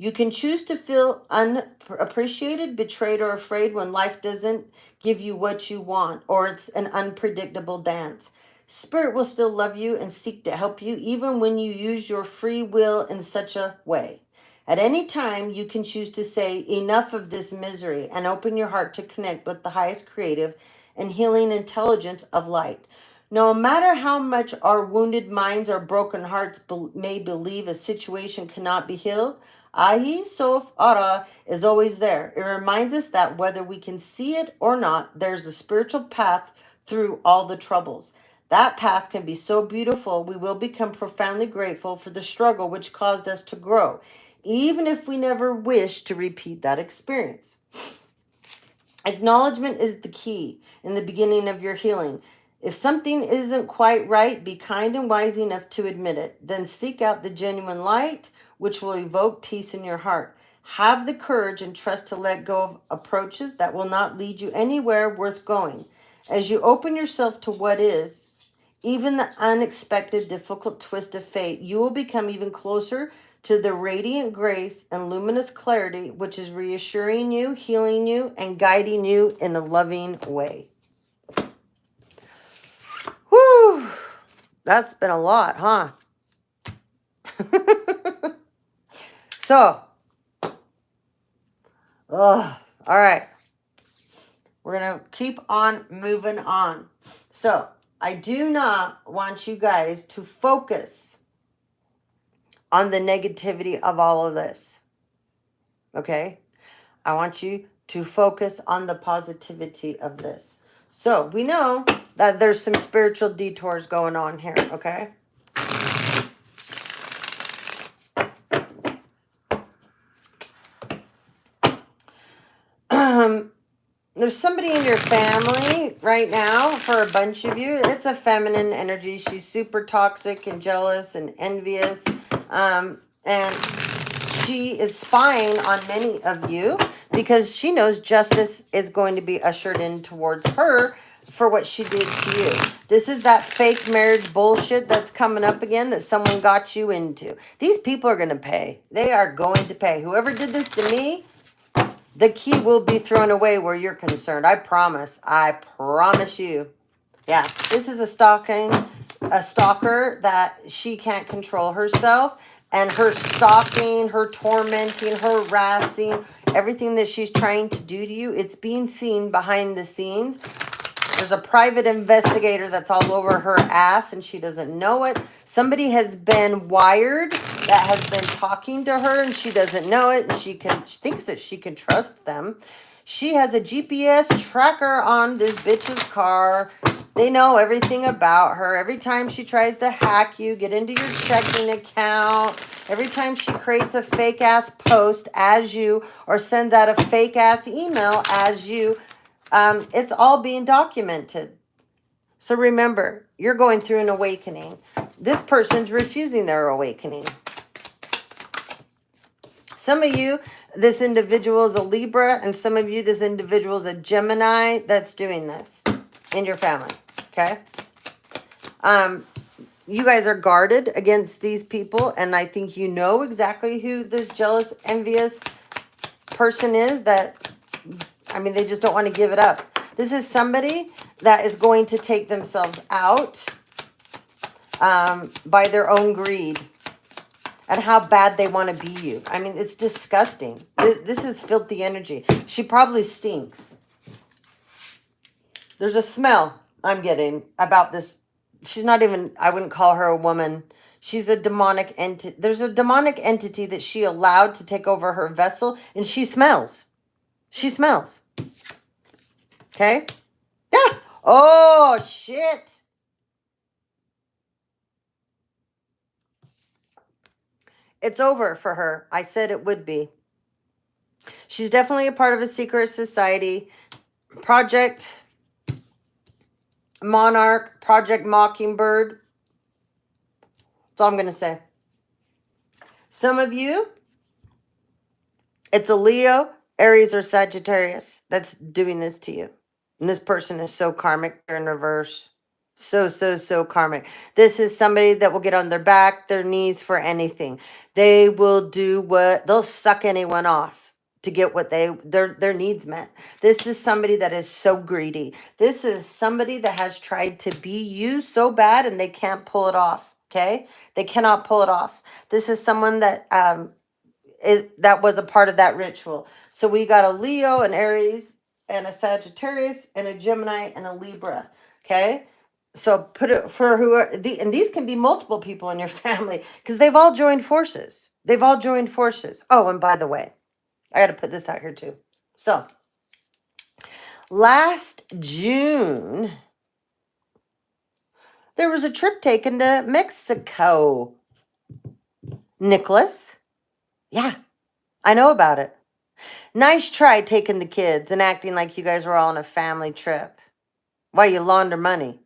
You can choose to feel unappreciated, betrayed, or afraid when life doesn't give you what you want or it's an unpredictable dance. Spirit will still love you and seek to help you even when you use your free will in such a way. At any time, you can choose to say enough of this misery and open your heart to connect with the highest creative and healing intelligence of light. No matter how much our wounded minds or broken hearts may believe a situation cannot be healed, Ahi Sof Ara is always there. It reminds us that whether we can see it or not, there's a spiritual path through all the troubles. That path can be so beautiful, we will become profoundly grateful for the struggle which caused us to grow, even if we never wish to repeat that experience. Acknowledgement is the key in the beginning of your healing. If something isn't quite right, be kind and wise enough to admit it. Then seek out the genuine light, which will evoke peace in your heart. Have the courage and trust to let go of approaches that will not lead you anywhere worth going. As you open yourself to what is, even the unexpected, difficult twist of fate, you will become even closer to the radiant grace and luminous clarity, which is reassuring you, healing you, and guiding you in a loving way. Whew. That's been a lot, huh? So, all right. We're going to keep on moving on. So, I do not want you guys to focus on the negativity of all of this. Okay? I want you to focus on the positivity of this. So, we know that there's some spiritual detours going on here, okay? There's somebody in your family right now, for a bunch of you. It's a feminine energy. She's super toxic and jealous and envious. And she is spying on many of you because she knows justice is going to be ushered in towards her for what she did to you. This is that fake marriage bullshit that's coming up again that someone got you into. These people are going to pay. They are going to pay. Whoever did this to me, the key will be thrown away where you're concerned. I promise. I promise you. Yeah, this is a stalker that she can't control herself. And her stalking, her tormenting, her harassing, everything that she's trying to do to you, it's being seen behind the scenes. There's a private investigator that's all over her ass and she doesn't know it. Somebody has been wired that has been talking to her and she doesn't know it, and she thinks that she can trust them. She has a GPS tracker on this bitch's car. They know everything about her. Every time she tries to hack you, get into your checking account, every time she creates a fake ass post as you or sends out a fake ass email as you, it's all being documented. So remember, you're going through an awakening. This person's refusing their awakening. Some of you, this individual is a Libra, and some of you, this individual is a Gemini that's doing this in your family, okay? You guys are guarded against these people, and I think you know exactly who this jealous, envious person is that, I mean, they just don't want to give it up. This is somebody that is going to take themselves out by their own greed and how bad they want to be you. I mean, it's disgusting. This is filthy energy. She probably stinks. There's a smell I'm getting about this. She's not even, I wouldn't call her a woman. She's a demonic entity. There's a demonic entity that she allowed to take over her vessel, and she smells. She smells. Okay? Yeah. Oh, shit. It's over for her. I said it would be. She's definitely a part of a secret society. Project Monarch, Project Mockingbird. That's all I'm going to say. Some of you, it's a Leo, Aries, or Sagittarius that's doing this to you. And this person is so karmic. They're in reverse. So karmic. This is somebody that will get on their back, their knees for anything. They will do what, they'll suck anyone off to get what their needs met. This is somebody that is so greedy. This is somebody that has tried to be you so bad and they can't pull it off. Okay? They cannot pull it off. This is someone that that was a part of that ritual. So we got a Leo, an Aries, and a Sagittarius, and a Gemini, and a Libra. Okay? So put it for who are and these can be multiple people in your family because they've all joined forces. They've all joined forces. Oh, and by the way, I got to put this out here too. So last June, there was a trip taken to Mexico. Nicholas. Yeah, I know about it. Nice try taking the kids and acting like you guys were all on a family trip. Why you launder money?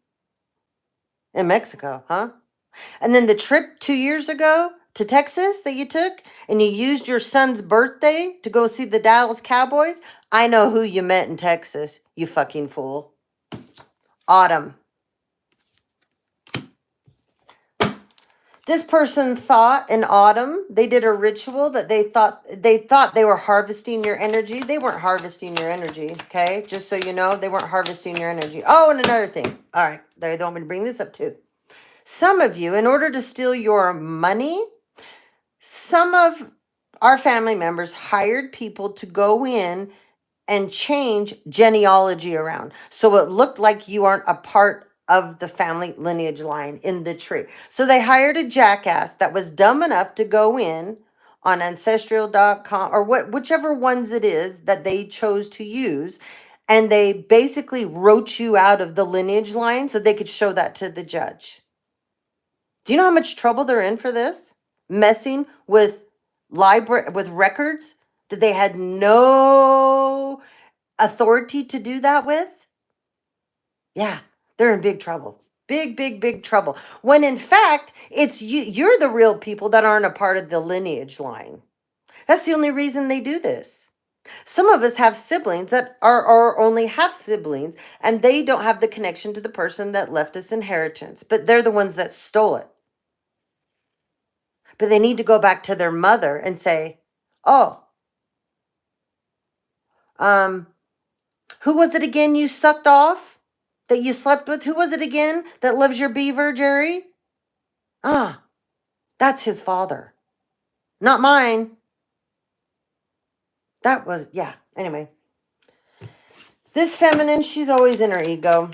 In Mexico, huh? And then the trip 2 years ago to Texas that you took and you used your son's birthday to go see the Dallas Cowboys. I know who you met in Texas, you fucking fool. Autumn. This person thought in autumn they did a ritual that they thought they were harvesting your energy. They weren't harvesting your energy, okay? Just so you know, they weren't harvesting your energy. Oh, and another thing. All right, they want me to bring this up too. Some of you, in order to steal your money, some of our family members hired people to go in and change genealogy around. So it looked like you aren't a part of the family lineage line in the tree. So they hired a jackass that was dumb enough to go in on ancestral.com or whichever ones it is that they chose to use. And they basically wrote you out of the lineage line so they could show that to the judge. Do you know how much trouble they're in for this? Messing with with records that they had no authority to do that with? Yeah, they're in big trouble. Big trouble. When in fact, it's you're the real people that aren't a part of the lineage line. That's the only reason they do this. Some of us have siblings that are only half siblings, and they don't have the connection to the person that left us inheritance, but they're the ones that stole it. But they need to go back to their mother and say, oh, who was it again you sucked off? That you slept with? Who was it again that loves your beaver, Jerry? Ah, that's his father. Not mine. That was, yeah. Anyway. This feminine, she's always in her ego.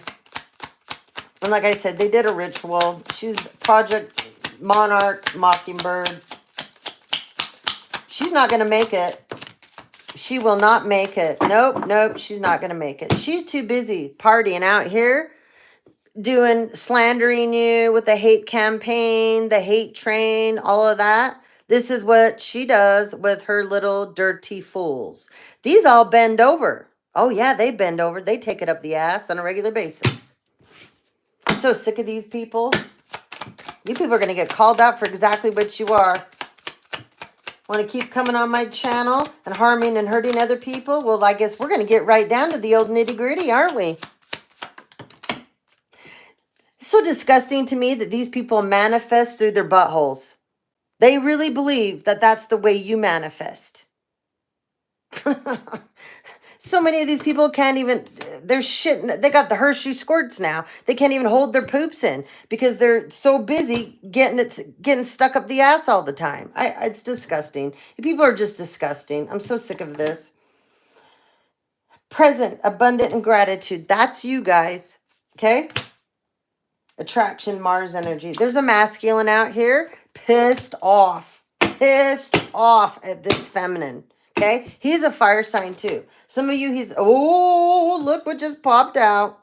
And like I said, they did a ritual. She's Project Monarch Mockingbird. She's not going to make it. She will not make it. Nope, she's not going to make it. She's too busy partying out here, slandering you with the hate campaign, the hate train, all of that. This is what she does with her little dirty fools. These all bend over. Oh yeah, they bend over. They take it up the ass on a regular basis. I'm so sick of these people. You people are going to get called out for exactly what you are. Want to keep coming on my channel and harming and hurting other people? Well, I guess we're going to get right down to the old nitty-gritty, aren't we? It's so disgusting to me that these people manifest through their buttholes. They really believe that that's the way you manifest. So many of these people can't even, they're shit. They got the Hershey squirts now. They can't even hold their poops in because they're so busy getting stuck up the ass all the time. It's disgusting. People are just disgusting. I'm so sick of this. Present, abundant, and gratitude. That's you guys. Okay? Attraction, Mars energy. There's a masculine out here pissed off at this feminine. Okay, he's a fire sign too. Some of you, oh, look what just popped out.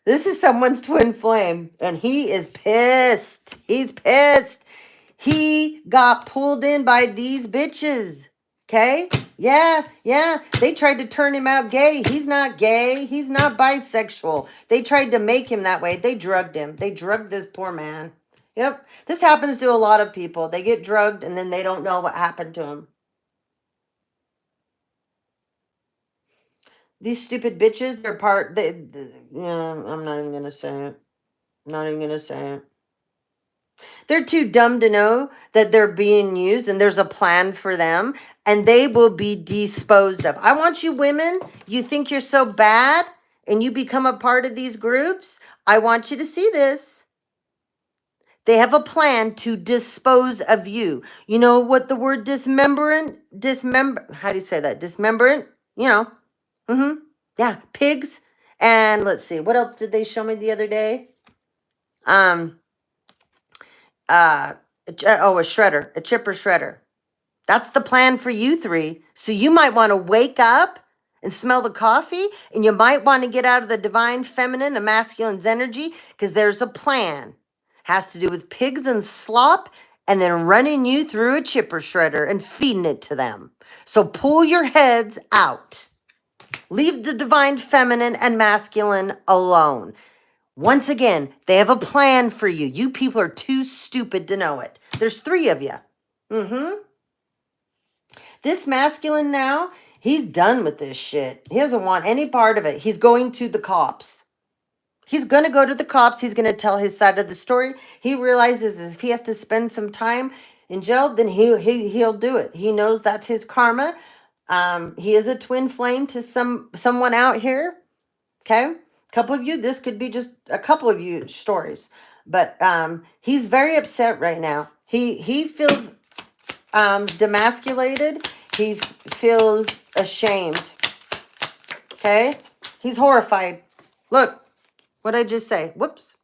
This is someone's twin flame, and he is pissed. He's pissed. He got pulled in by these bitches. Okay? Yeah. They tried to turn him out gay. He's not gay. He's not bisexual. They tried to make him that way. They drugged him. They drugged this poor man. Yep. This happens to a lot of people. They get drugged and then they don't know what happened to them. These stupid bitches, I'm not even going to say it. Not even going to say it. They're too dumb to know that they're being used and there's a plan for them and they will be disposed of. I want you women, you think you're so bad and you become a part of these groups. I want you to see this. They have a plan to dispose of you. You know what the word dismember, how do you say that? Dismemberant, you know. Yeah, pigs. And let's see, what else did they show me the other day? A shredder, a chipper shredder. That's the plan for you three. So you might want to wake up and smell the coffee, and you might want to get out of the divine feminine and masculine's energy because there's a plan. Has to do with pigs and slop and then running you through a chipper shredder and feeding it to them. So pull your heads out. Leave the divine feminine and masculine alone. Once again, they have a plan for you. You people are too stupid to know it. There's 3 of you. This masculine now, he's done with this shit. He doesn't want any part of it. He's going to the cops. He's going to go to the cops. He's going to tell his side of the story. He realizes if he has to spend some time in jail, then he'll do it. He knows that's his karma. He is a twin flame to someone out here. Okay, a couple of you. This could be just a couple of you stories, but he's very upset right now. He feels demasculated. He feels ashamed. Okay, he's horrified. Look. What did I just say? Whoops.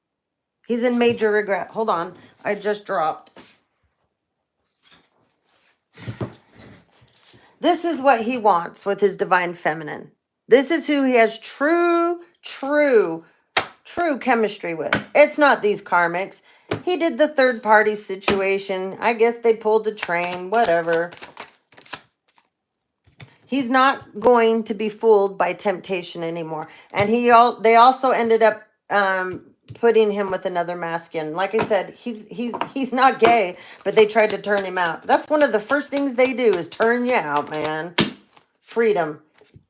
He's in major regret. Hold on. I just dropped. This is what he wants with his divine feminine. This is who he has true chemistry with. It's not these karmics. He did the third party situation. I guess they pulled the train, whatever. He's not going to be fooled by temptation anymore. And they also ended up putting him with another masculine. Like I said, he's not gay, but they tried to turn him out. That's one of the first things they do is turn you out, man. Freedom.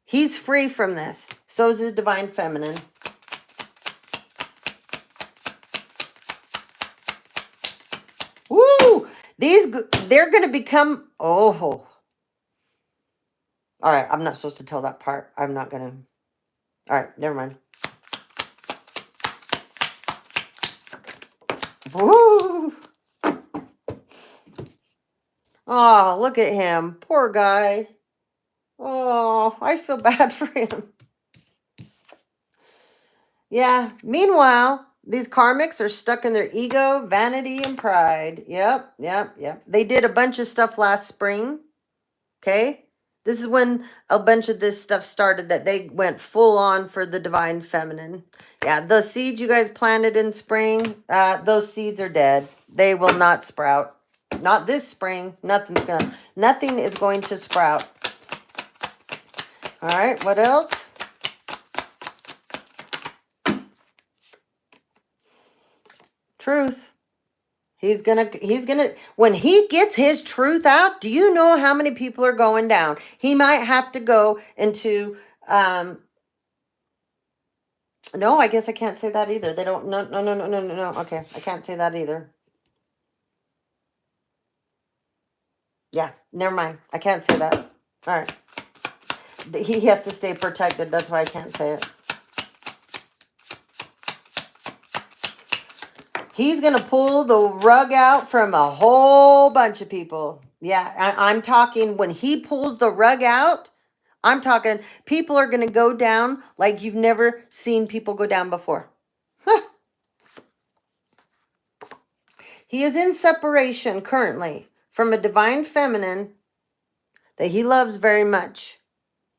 He's free from this. So is his divine feminine. Woo! They're going to become, oh. All right, I'm not supposed to tell that part. I'm not going to. All right, never mind. Woo! Oh, look at him. Poor guy. Oh, I feel bad for him. Yeah. Meanwhile, these karmics are stuck in their ego, vanity, and pride. Yep. They did a bunch of stuff last spring. Okay? This is when a bunch of this stuff started, that they went full on for the divine feminine. Yeah, the seeds you guys planted in spring, those seeds are dead. They will not sprout. Not this spring. Nothing is going to sprout. All right, what else? Truth. He's gonna, when he gets his truth out, do you know how many people are going down? He might have to go into, no, I guess I can't say that either. They don't, no. Okay, I can't say that either. Yeah, never mind. I can't say that. All right. He has to stay protected. That's why I can't say it. He's going to pull the rug out from a whole bunch of people. Yeah, I'm talking when he pulls the rug out, I'm talking people are going to go down like you've never seen people go down before. Huh. He is in separation currently from a divine feminine that he loves very much.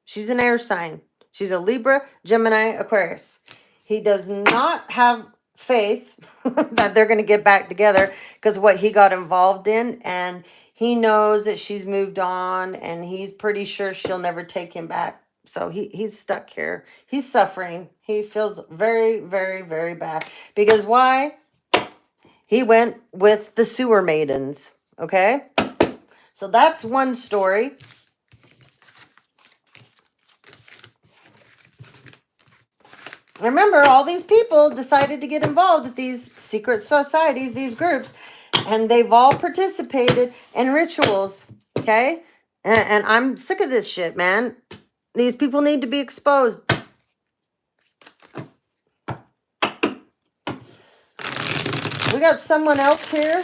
She's an air sign. She's a Libra, Gemini, Aquarius. He does not have faith that they're going to get back together because what he got involved in, and he knows that she's moved on, and he's pretty sure she'll never take him back. So he's stuck here. He's suffering. He feels very, very, very bad. Because why? He went with the sewer maidens. Okay? So that's one story. Remember, all these people decided to get involved with these secret societies, these groups, and they've all participated in rituals, okay? And I'm sick of this shit, man. These people need to be exposed. We got someone else here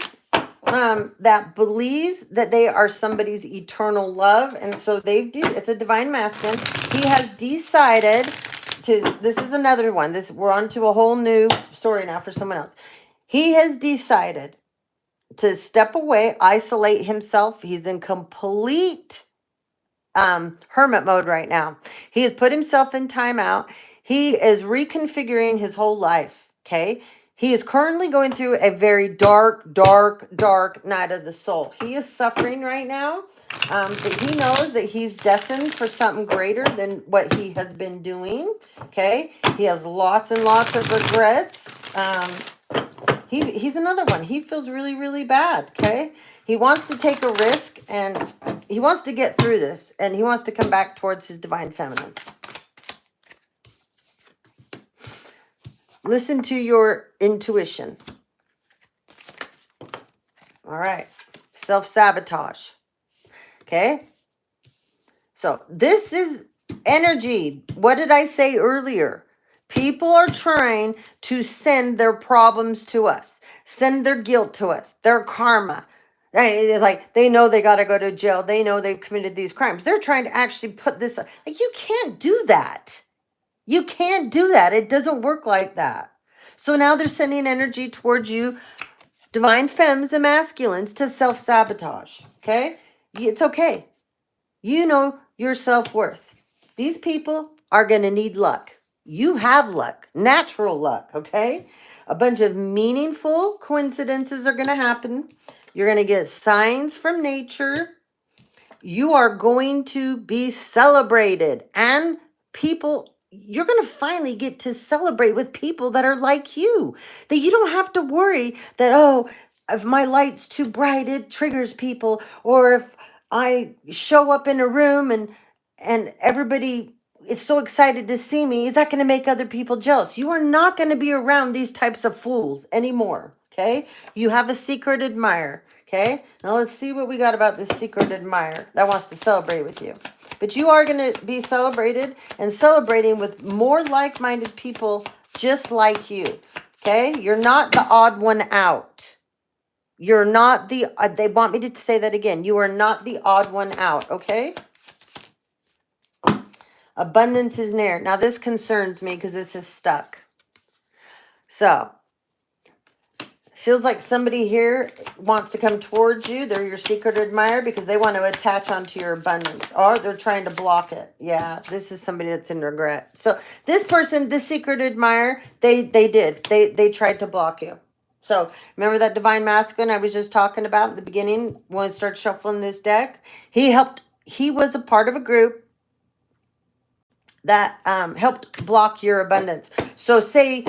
that believes that they are somebody's eternal love, and so it's a divine masculine. He has decided this is another one. We're on to a whole new story now for someone else. He has decided to step away, isolate himself. He's in complete hermit mode right now. He has put himself in timeout. He is reconfiguring his whole life. Okay. He is currently going through a very dark night of the soul. He is suffering right now. But he knows that he's destined for something greater than what he has been doing. Okay. He has lots and lots of regrets. He's another one. He feels really, really bad. Okay. He wants to take a risk, and he wants to get through this, and he wants to come back towards his divine feminine. Listen to your intuition. All right. Self-sabotage. Okay. So this is energy. What did I say earlier? People are trying to send their problems to us, send their guilt to us, their karma. Like they know they got to go to jail. They know they've committed these crimes. They're trying to actually put this, like, you can't do that. You can't do that. It doesn't work like that. So now they're sending energy towards you, divine femmes and masculines, to self-sabotage. Okay? It's okay. You know your self-worth. These people are going to need luck. You have luck, natural luck, okay? A bunch of meaningful coincidences are going to happen. You're going to get signs from nature. You are going to be celebrated. And people, you're going to finally get to celebrate with people that are like you. That you don't have to worry that, oh, if my light's too bright, it triggers people. Or if I show up in a room and everybody is so excited to see me, is that going to make other people jealous? You are not going to be around these types of fools anymore, okay? You have a secret admirer, okay? Now let's see what we got about this secret admirer that wants to celebrate with you. But you are going to be celebrated and celebrating with more like-minded people just like you, okay? You're not the odd one out. You're not the, they want me to say that again. You are not the odd one out, okay? Abundance is near. Now this concerns me because this is stuck. So, feels like somebody here wants to come towards you. They're your secret admirer because they want to attach onto your abundance. Or they're trying to block it. Yeah, this is somebody that's in regret. So this person, this secret admirer, they tried to block you. So remember that divine masculine I was just talking about at the beginning when I started shuffling this deck? He was a part of a group that helped block your abundance. So say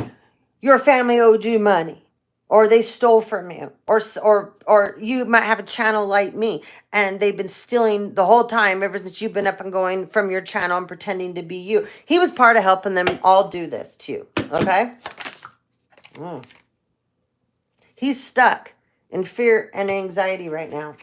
your family owed you money, or they stole from you, or you might have a channel like me, and they've been stealing the whole time ever since you've been up and going from your channel and pretending to be you. He was part of helping them all do this too, okay? He's stuck in fear and anxiety right now.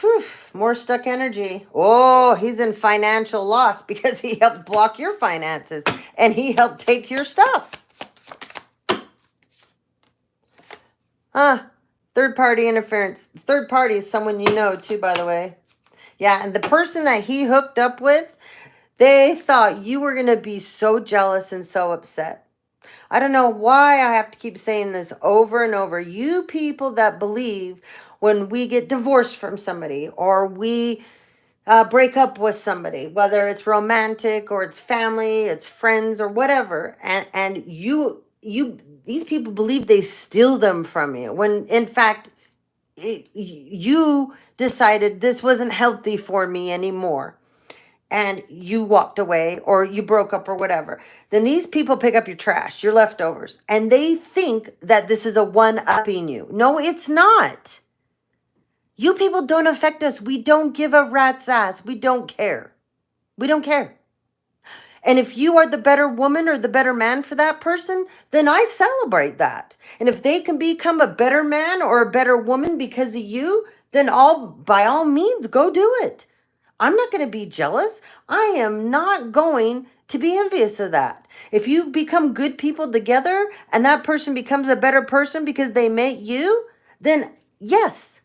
Whew, more stuck energy. Oh, he's in financial loss because he helped block your finances and he helped take your stuff. Third party interference. Third party is someone you know too, by the way. Yeah, and the person that he hooked up with, they thought you were going to be so jealous and so upset. I don't know why I have to keep saying this over and over. You people that believe when we get divorced from somebody or we break up with somebody, whether it's romantic or it's family, it's friends or whatever, and you these people believe they steal them from you when in fact you decided this wasn't healthy for me anymore and you walked away or you broke up or whatever. Then these people pick up your trash, your leftovers, and they think that this is a one-upping you. No, it's not. You people don't affect us. We don't give a rat's ass. We don't care. We don't care. And if you are the better woman or the better man for that person, then I celebrate that. And if they can become a better man or a better woman because of you, then by all means, go do it. I'm not going to be jealous. I am not going to be envious of that. If you become good people together and that person becomes a better person because they met you, then yes,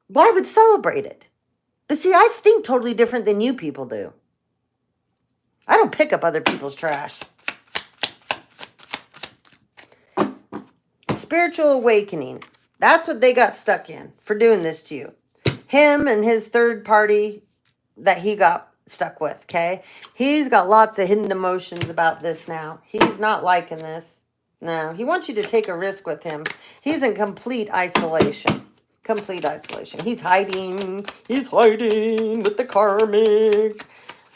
well, I would celebrate it. But see, I think totally different than you people do. I don't pick up other people's trash. Spiritual awakening. That's what they got stuck in for doing this to you. Him and his third party that he got stuck with, okay? He's got lots of hidden emotions about this now. He's not liking this. No, he wants you to take a risk with him. He's in complete isolation. Complete isolation. He's hiding. He's hiding with the karmic.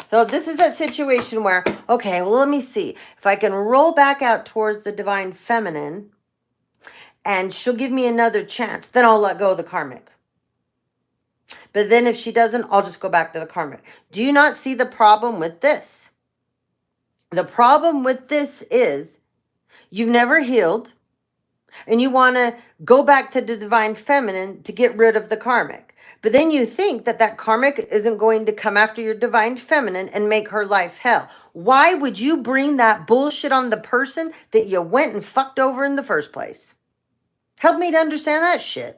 So this is that situation where, okay, well, let me see. If I can roll back out towards the divine feminine and she'll give me another chance. Then I'll let go of the karmic. But then if she doesn't, I'll just go back to the karmic. Do you not see the problem with this? The problem with this is you've never healed and you want to go back to the divine feminine to get rid of the karmic. But then you think that that karmic isn't going to come after your divine feminine and make her life hell. Why would you bring that bullshit on the person that you went and fucked over in the first place? Help me to understand that shit.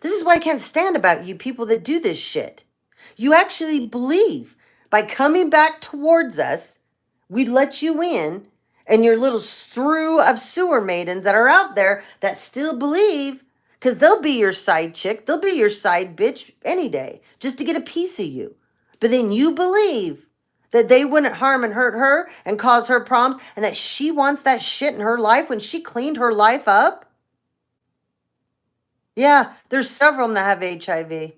This is why I can't stand about you people that do this shit. You actually believe by coming back towards us, we let you in, and your little strew of sewer maidens that are out there that still believe, because they'll be your side chick, they'll be your side bitch any day, just to get a piece of you. But then you believe that they wouldn't harm and hurt her and cause her problems, and that she wants that shit in her life when she cleaned her life up. Yeah, there's several of them that have HIV.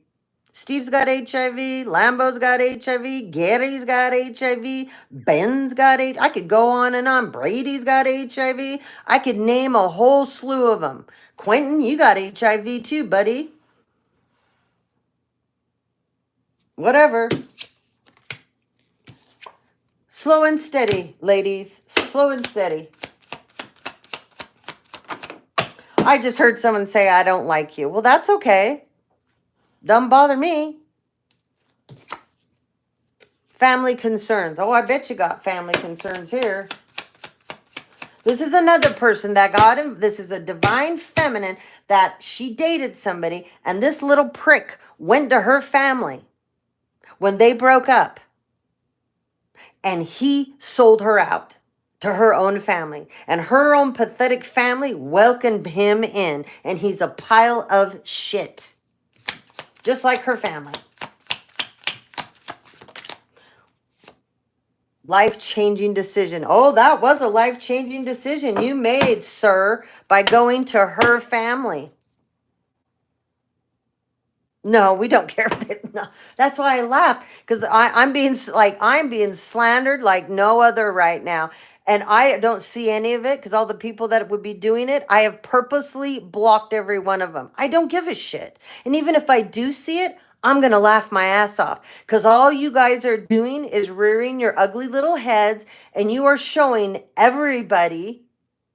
Steve's got HIV, Lambo's got HIV, Gary's got HIV, Ben's got HIV. I could go on and on. Brady's got HIV. I could name a whole slew of them. Quentin, you got HIV too, buddy. Whatever. Slow and steady, ladies. Slow and steady. I just heard someone say, I don't like you. Well, that's okay. Doesn't bother me. Family concerns. Oh, I bet you got family concerns here. This is another person that got him. This is a divine feminine that she dated somebody, and this little prick went to her family when they broke up, and he sold her out to her own family, and her own pathetic family welcomed him in, and he's a pile of shit, just like her family. Life-changing decision. Oh, that was a life-changing decision you made, sir, by going to her family. No, we don't care. No. That's why I laugh, because I'm being slandered like no other right now. And I don't see any of it, because all the people that would be doing it, I have purposely blocked every one of them. I don't give a shit. And even if I do see it, I'm going to laugh my ass off, because all you guys are doing is rearing your ugly little heads, and you are showing everybody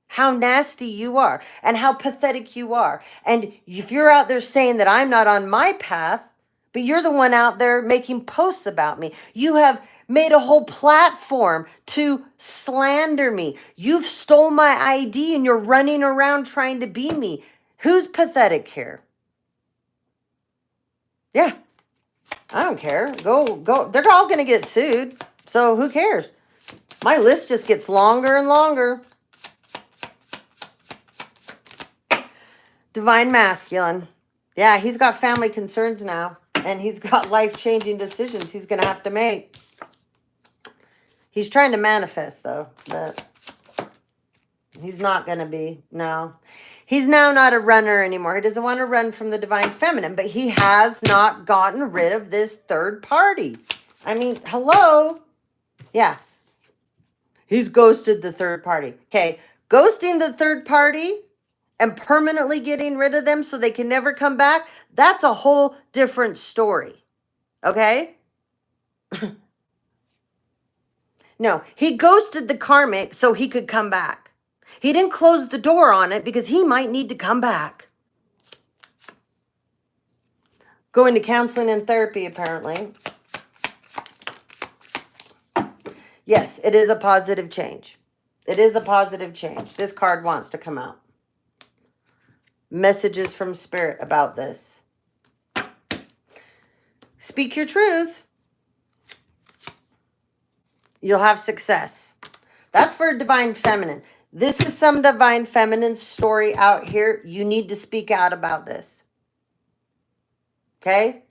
how nasty you are and how pathetic you are. And if you're out there saying that I'm not on my path, but you're the one out there making posts about me, you have made a whole platform to slander me. You've stole my ID and you're running around trying to be me. Who's pathetic here? Yeah, I don't care. Go. They're all going to get sued. So who cares? My list just gets longer and longer. Divine masculine. Yeah, he's got family concerns now. And he's got life-changing decisions he's going to have to make. He's trying to manifest, though. But he's not going to be. No. He's now not a runner anymore. He doesn't want to run from the divine feminine. But he has not gotten rid of this third party. I mean, hello? Yeah. He's ghosted the third party. Okay. Ghosting the third party and permanently getting rid of them so they can never come back, that's a whole different story. Okay? No, he ghosted the karmic so he could come back. He didn't close the door on it because he might need to come back. Going to counseling and therapy, apparently. Yes, it is a positive change. It is a positive change. This card wants to come out. Messages from spirit about this. Speak your truth. You'll have success. That's for divine feminine. This is some divine feminine story out here. You need to speak out about this. Okay?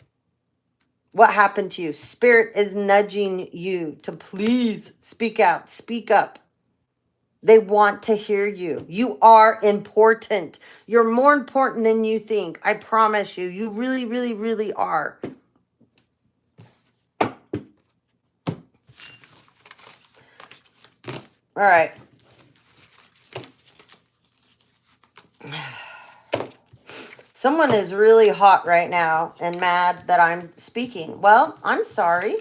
What happened to you? Spirit is nudging you to please speak out. Speak up. They want to hear you. You are important. You're more important than you think. I promise you. You really, really, really are. All right. Someone is really hot right now and mad that I'm speaking. Well, I'm sorry.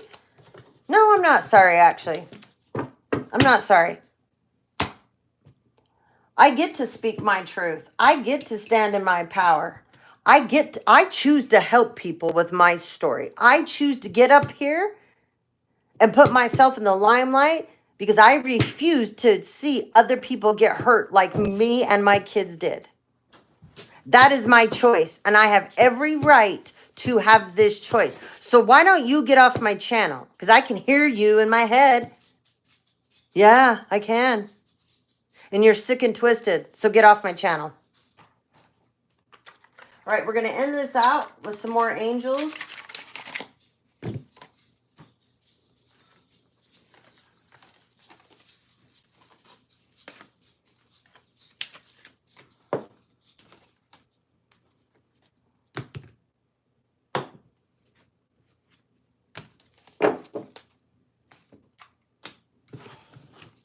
No, I'm not sorry, actually. I'm not sorry. I get to speak my truth. I get to stand in my power. I choose to help people with my story. I choose to get up here and put myself in the limelight because I refuse to see other people get hurt like me and my kids did. That is my choice, and I have every right to have this choice. So why don't you get off my channel? Because I can hear you in my head. Yeah, I can. And you're sick and twisted, so get off my channel. All right, we're going to end this out with some more angels.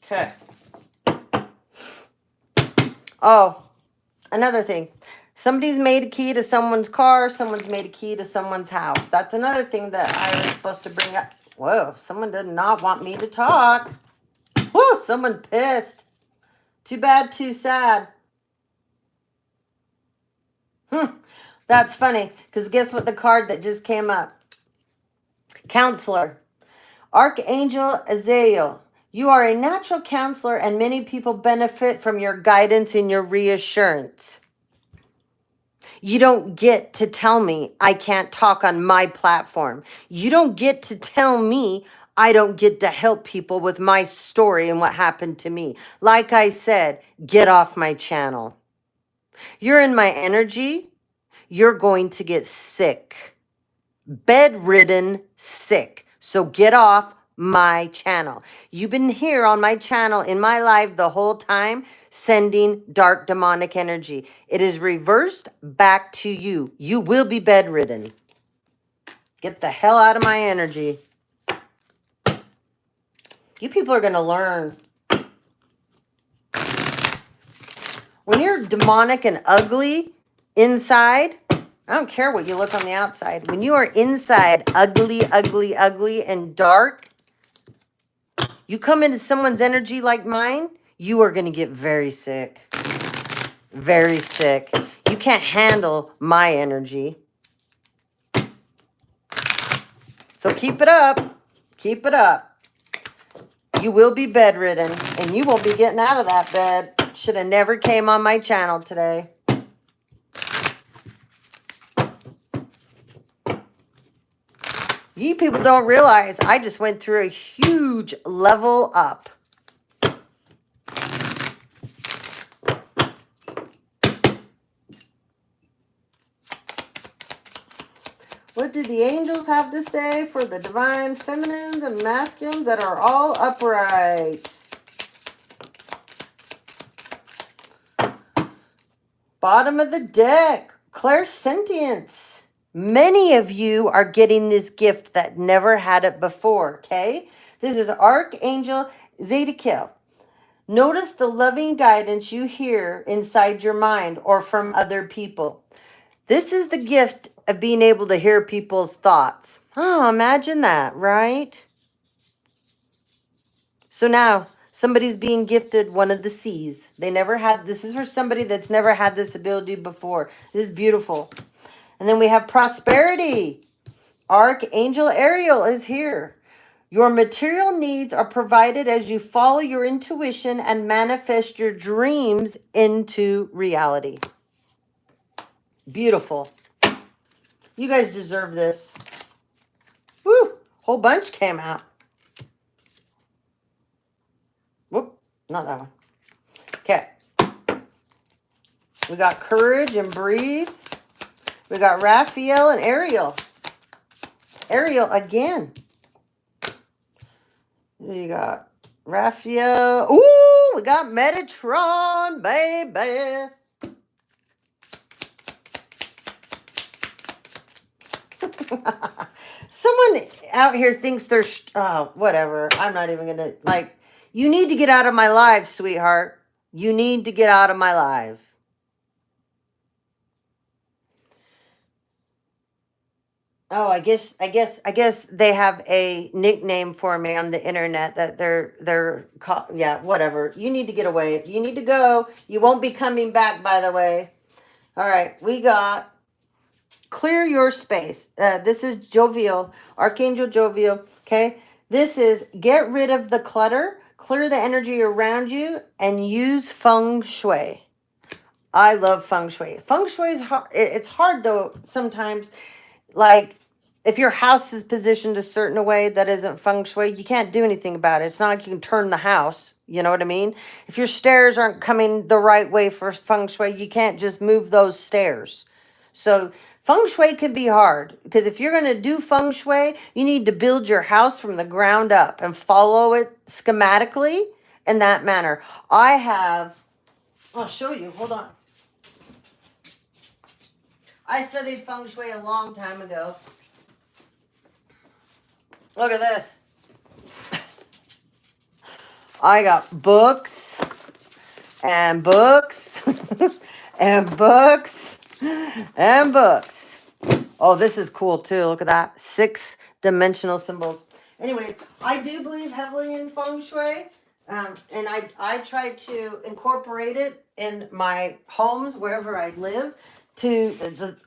Okay. Oh, another thing. Somebody's made a key to someone's car. Someone's made a key to someone's house. That's another thing that I was supposed to bring up. Whoa, someone did not want me to talk. Whoa, someone's pissed. Too bad, too sad. That's funny, because guess what the card that just came up? Counselor. Archangel Azazel. You are a natural counselor, and many people benefit from your guidance and your reassurance. You don't get to tell me I can't talk on my platform. You don't get to tell me I don't get to help people with my story and what happened to me. Like I said, get off my channel. You're in my energy. You're going to get sick. Bedridden sick. So get off my channel. You've been here on my channel in my live the whole time sending dark demonic energy. It is reversed back to you. You will be bedridden. Get the hell out of my energy. You people are going to learn. When you're demonic and ugly inside, I don't care what you look on the outside. When you are inside ugly, ugly, ugly, and dark, you come into someone's energy like mine, you are going to get very sick. Very sick. You can't handle my energy. So keep it up. Keep it up. You will be bedridden, and you won't be getting out of that bed. Should have never came on my channel today. You people don't realize I just went through a huge level up. What did the angels have to say for the divine feminines and masculines that are all upright? Bottom of the deck, clairsentience. Many of you are getting this gift that never had it before, okay? This is Archangel Zadkiel. Notice the loving guidance you hear inside your mind or from other people. This is the gift of being able to hear people's thoughts. Oh, imagine that, right? So now somebody's being gifted one of the C's. They never had, this is for somebody that's never had this ability before. This is beautiful. And then we have prosperity. Archangel Ariel is here. Your material needs are provided as you follow your intuition and manifest your dreams into reality. Beautiful. You guys deserve this. Woo! Whole bunch came out. Whoop, not that one. Okay. We got courage and breathe. We got Raphael and Ariel. Ariel again. You got Raphael. Ooh, we got Metatron, baby. Someone out here thinks they're, whatever. I'm not even going to, like, you need to get out of my live, sweetheart. You need to get out of my live. Oh, I guess they have a nickname for me on the internet that they're call, yeah, whatever. You need to get away. You need to go. You won't be coming back, by the way. All right, we got clear your space. This is Jovial, Archangel Jovial. Okay, this is get rid of the clutter, clear the energy around you, and use feng shui. I love feng shui. Feng shui is hard. It's hard though sometimes. Like if your house is positioned a certain way that isn't feng shui, you can't do anything about it. It's not like you can turn the house. You know what I mean? If your stairs aren't coming the right way for feng shui, you can't just move those stairs. So feng shui can be hard because if you're going to do feng shui, you need to build your house from the ground up and follow it schematically in that manner. I'll show you. Hold on. I studied feng shui a long time ago. Look at this. I got books and books and books and books. Oh, this is cool too. Look at that. 6-dimensional symbols. Anyways, I do believe heavily in feng shui. And I try to incorporate it in my homes wherever I live to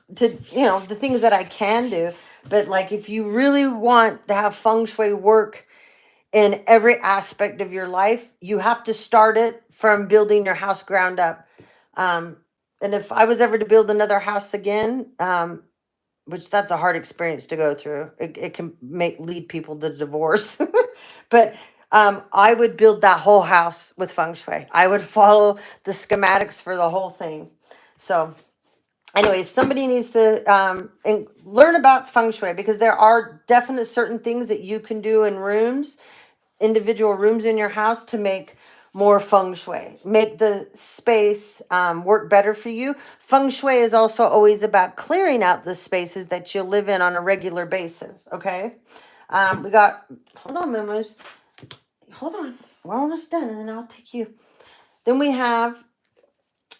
the things that I can do. But like if you really want to have feng shui work in every aspect of your life, you have to start it from building your house ground up. Um, and if I was ever to build another house again, which that's a hard experience to go through, it can lead people to divorce. But I would build that whole house with feng shui. I would follow the schematics for the whole thing. So anyways, somebody needs to learn about feng shui because there are definite certain things that you can do in rooms, individual rooms in your house to make more feng shui, make the space work better for you. Feng shui is also always about clearing out the spaces that you live in on a regular basis. Okay. We got, hold on, Moomoo's. Hold on. We're almost done and then I'll take you. Then we have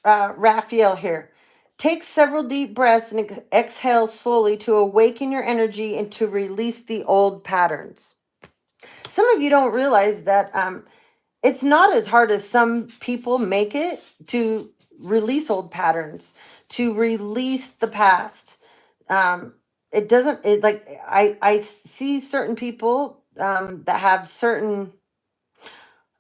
Raphael here. Take several deep breaths and exhale slowly to awaken your energy and to release the old patterns. Some of you don't realize that it's not as hard as some people make it to release old patterns, to release the past. It doesn't, it like, I see certain people that have certain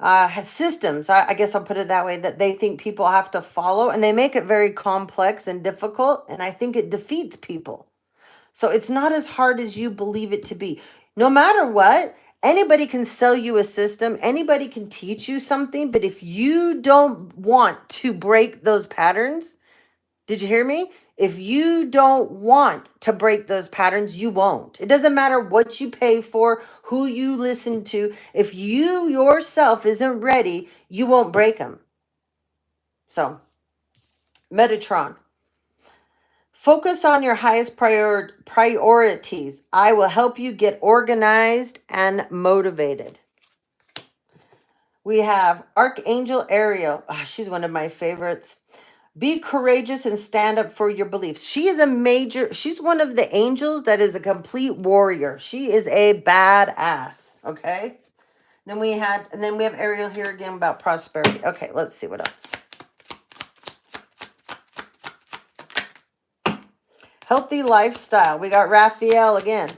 has systems, I guess I'll put it that way, that they think people have to follow and they make it very complex and difficult. And I think it defeats people. So it's not as hard as you believe it to be. No matter what, anybody can sell you a system, anybody can teach you something, but if you don't want to break those patterns, did you hear me? If you don't want to break those patterns, you won't. It doesn't matter what you pay for, who you listen to. If you yourself isn't ready, you won't break them. So, Metatron. Focus on your highest priorities. I will help you get organized and motivated. We have Archangel Ariel. Oh, she's one of my favorites. Be courageous and stand up for your beliefs. She's one of the angels that is a complete warrior. She is a badass. Okay. Then we have Ariel here again about prosperity. Okay, let's see what else. Healthy lifestyle. We got Raphael again.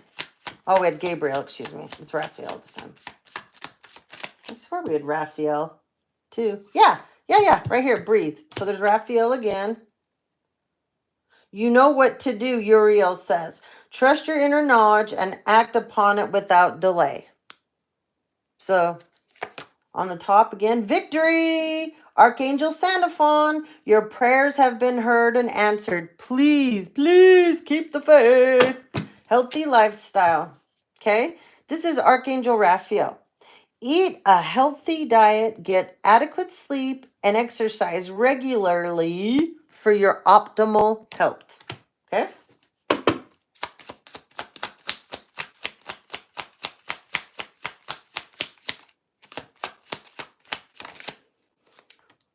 Oh, we had Gabriel, excuse me. It's Raphael this time. I swear we had Raphael too. Yeah. Right here, breathe. So there's Raphael again. You know what to do, Uriel says. Trust your inner knowledge and act upon it without delay. So on the top again, victory. Archangel Sandalphon, your prayers have been heard and answered. Please keep the faith. Healthy lifestyle. Okay, this is Archangel Raphael. Eat a healthy diet, get adequate sleep, and exercise regularly for your optimal health. Okay?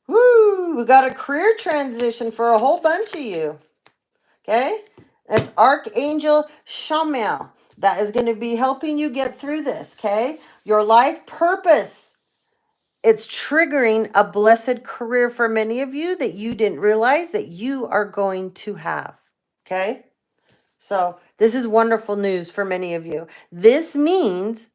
Woo! We got a career transition for a whole bunch of you. Okay? It's Archangel Shamiel that is going to be helping you get through this, okay? Your life purpose. It's triggering a blessed career for many of you that you didn't realize that you are going to have, okay? So this is wonderful news for many of you. This means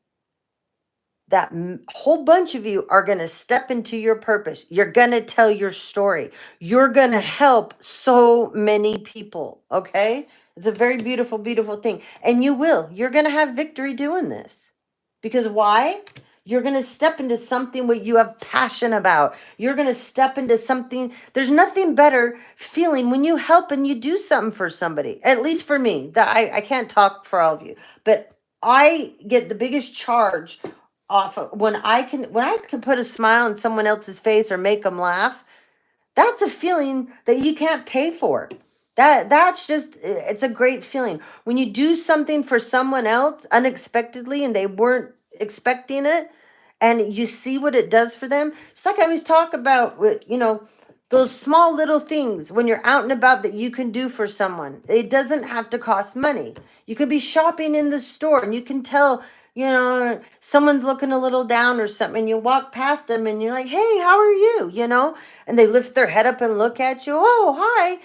that whole bunch of you are going to step into your purpose. You're going to tell your story. You're going to help so many people, okay? It's a very beautiful, beautiful thing. And you will. You're going to have victory doing this. Because why? You're going to step into something what you have passion about. You're going to step into something. There's nothing better feeling when you help and you do something for somebody. At least for me. That I can't talk for all of you. But I get the biggest charge off of when I can put a smile on someone else's face or make them laugh. That's a feeling that you can't pay for. That's just, it's a great feeling when you do something for someone else unexpectedly and they weren't expecting it, and you see what it does for them. Just like I always talk about with, those small little things when you're out and about that you can do for someone. It doesn't have to cost money. You can be shopping in the store and you can tell, someone's looking a little down or something, and you walk past them and you're like, hey, how are you? And they lift their head up and look at you. Oh, hi.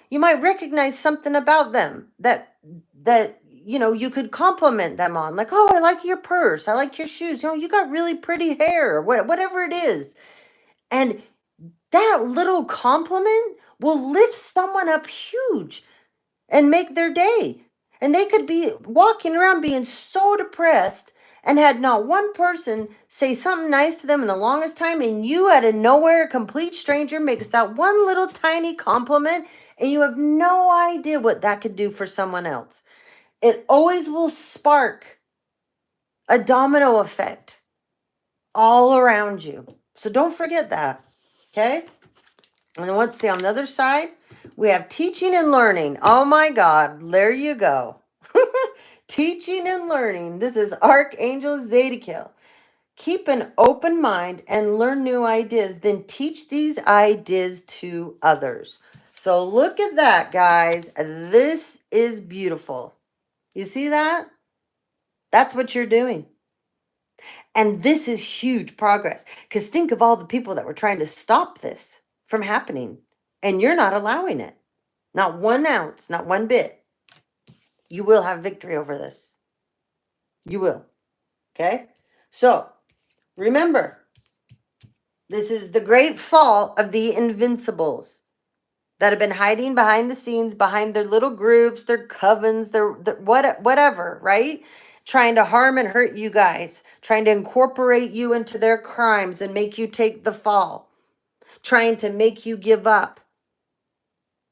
You might recognize something about them that you could compliment them on. Like, oh, I like your purse. I like your shoes. You got really pretty hair, or whatever it is. And that little compliment will lift someone up huge and make their day. And they could be walking around being so depressed and had not one person say something nice to them in the longest time. And you, out of nowhere, a complete stranger, makes that one little tiny compliment, and you have no idea what that could do for someone else. It always will spark a domino effect all around you. So don't forget that. Okay? And then let's see, on the other side, we have teaching and learning. Oh my God, there you go. Teaching and learning. This is Archangel Zadkiel. Keep an open mind and learn new ideas, then teach these ideas to others. So look at that, guys. This is beautiful. You see that? That's what you're doing. And this is huge progress, because think of all the people that were trying to stop this from happening, and you're not allowing it. Not 1 ounce, not one bit. You will have victory over this. You will. Okay? So, remember, this is the great fall of the Invincibles that have been hiding behind the scenes, behind their little groups, their covens, their whatever, right? Trying to harm and hurt you guys, trying to incorporate you into their crimes and make you take the fall, trying to make you give up.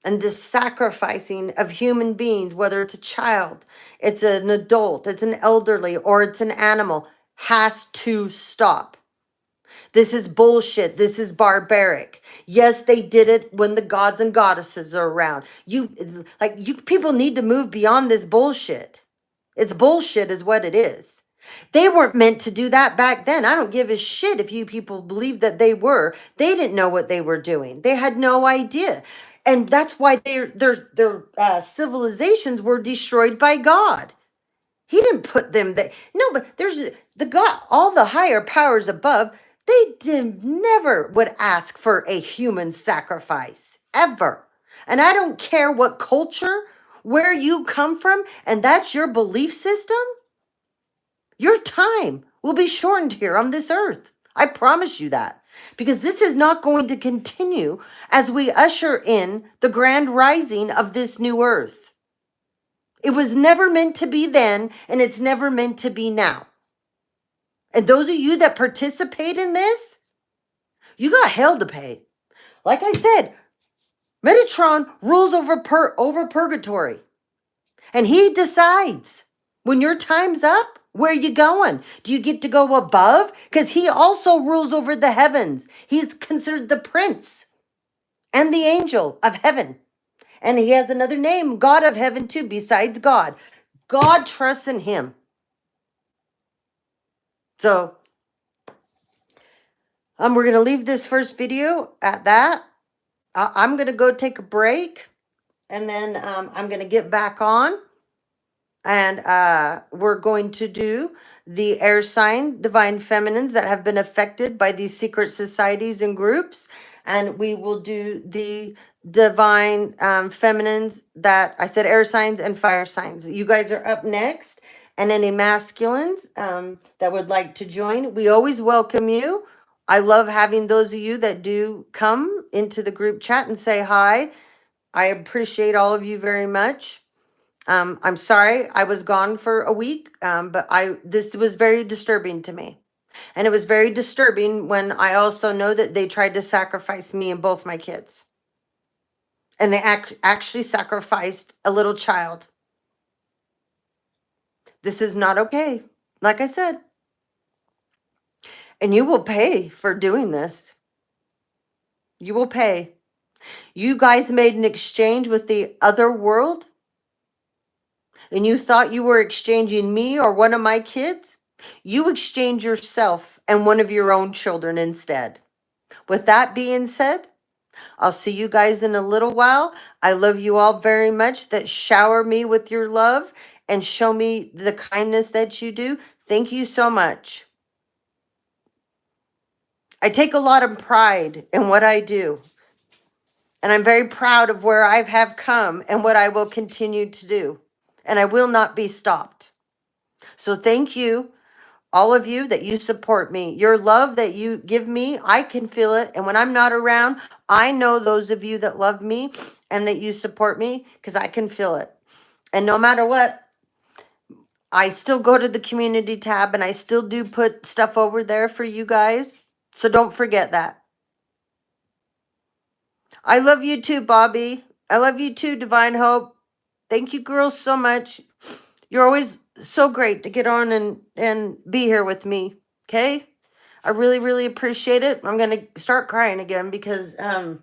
And this sacrificing of human beings, whether it's a child, it's an adult, it's an elderly, or it's an animal, has to stop. This is bullshit. This is barbaric. Yes, they did it when the gods and goddesses are around. You people need to move beyond this bullshit. It's bullshit is what it is. They weren't meant to do that back then. I don't give a shit if you people believe that they were. They didn't know what they were doing. They had no idea. And that's why their civilizations were destroyed by God. He didn't put them there. No, but there's the God, all the higher powers above, they never would ask for a human sacrifice, ever. And I don't care what culture, where you come from, and that's your belief system, your time will be shortened here on this earth. I promise you that. Because this is not going to continue as we usher in the grand rising of this new earth. It was never meant to be then, and it's never meant to be now. And those of you that participate in this, you got hell to pay. Like I said, Metatron rules over purgatory. And he decides when your time's up, where you going? Do you get to go above? Because he also rules over the heavens. He's considered the prince and the angel of heaven. And he has another name, God of heaven too, besides God. God trusts in him. So, we're going to leave this first video at that. I'm going to go take a break. And then I'm going to get back on, and we're going to do the air sign divine feminines that have been affected by these secret societies and groups. And we will do the divine feminines that I said, air signs and fire signs. You guys are up next. And any masculines that would like to join, we always welcome you. I love having those of you that do come into the group chat and say hi. I appreciate all of you very much. I'm sorry I was gone for a week, but this was very disturbing to me. And it was very disturbing when I also know that they tried to sacrifice me and both my kids. And they actually sacrificed a little child. This is not okay, like I said. And you will pay for doing this. You will pay. You guys made an exchange with the other world, and you thought you were exchanging me or one of my kids. You exchange yourself and one of your own children instead. With that being said, I'll see you guys in a little while. I love you all very much that shower me with your love and show me the kindness that you do. Thank you so much. I take a lot of pride in what I do. And I'm very proud of where I have come and what I will continue to do. And I will not be stopped. So thank you, all of you, that you support me. Your love that you give me, I can feel it. And when I'm not around, I know those of you that love me and that you support me, because I can feel it. And no matter what, I still go to the community tab and I still do put stuff over there for you guys. So don't forget that. I love you too, Bobby. I love you too, Divine Hope. Thank you, girls, so much. You're always so great to get on and be here with me. Okay? I really, really appreciate it. I'm going to start crying again because I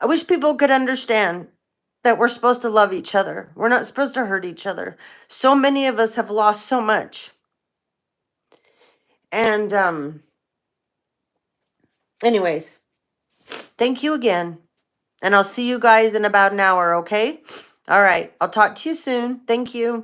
wish people could understand that we're supposed to love each other. We're not supposed to hurt each other. So many of us have lost so much. And anyways, thank you again. And I'll see you guys in about an hour, okay? All right. I'll talk to you soon. Thank you.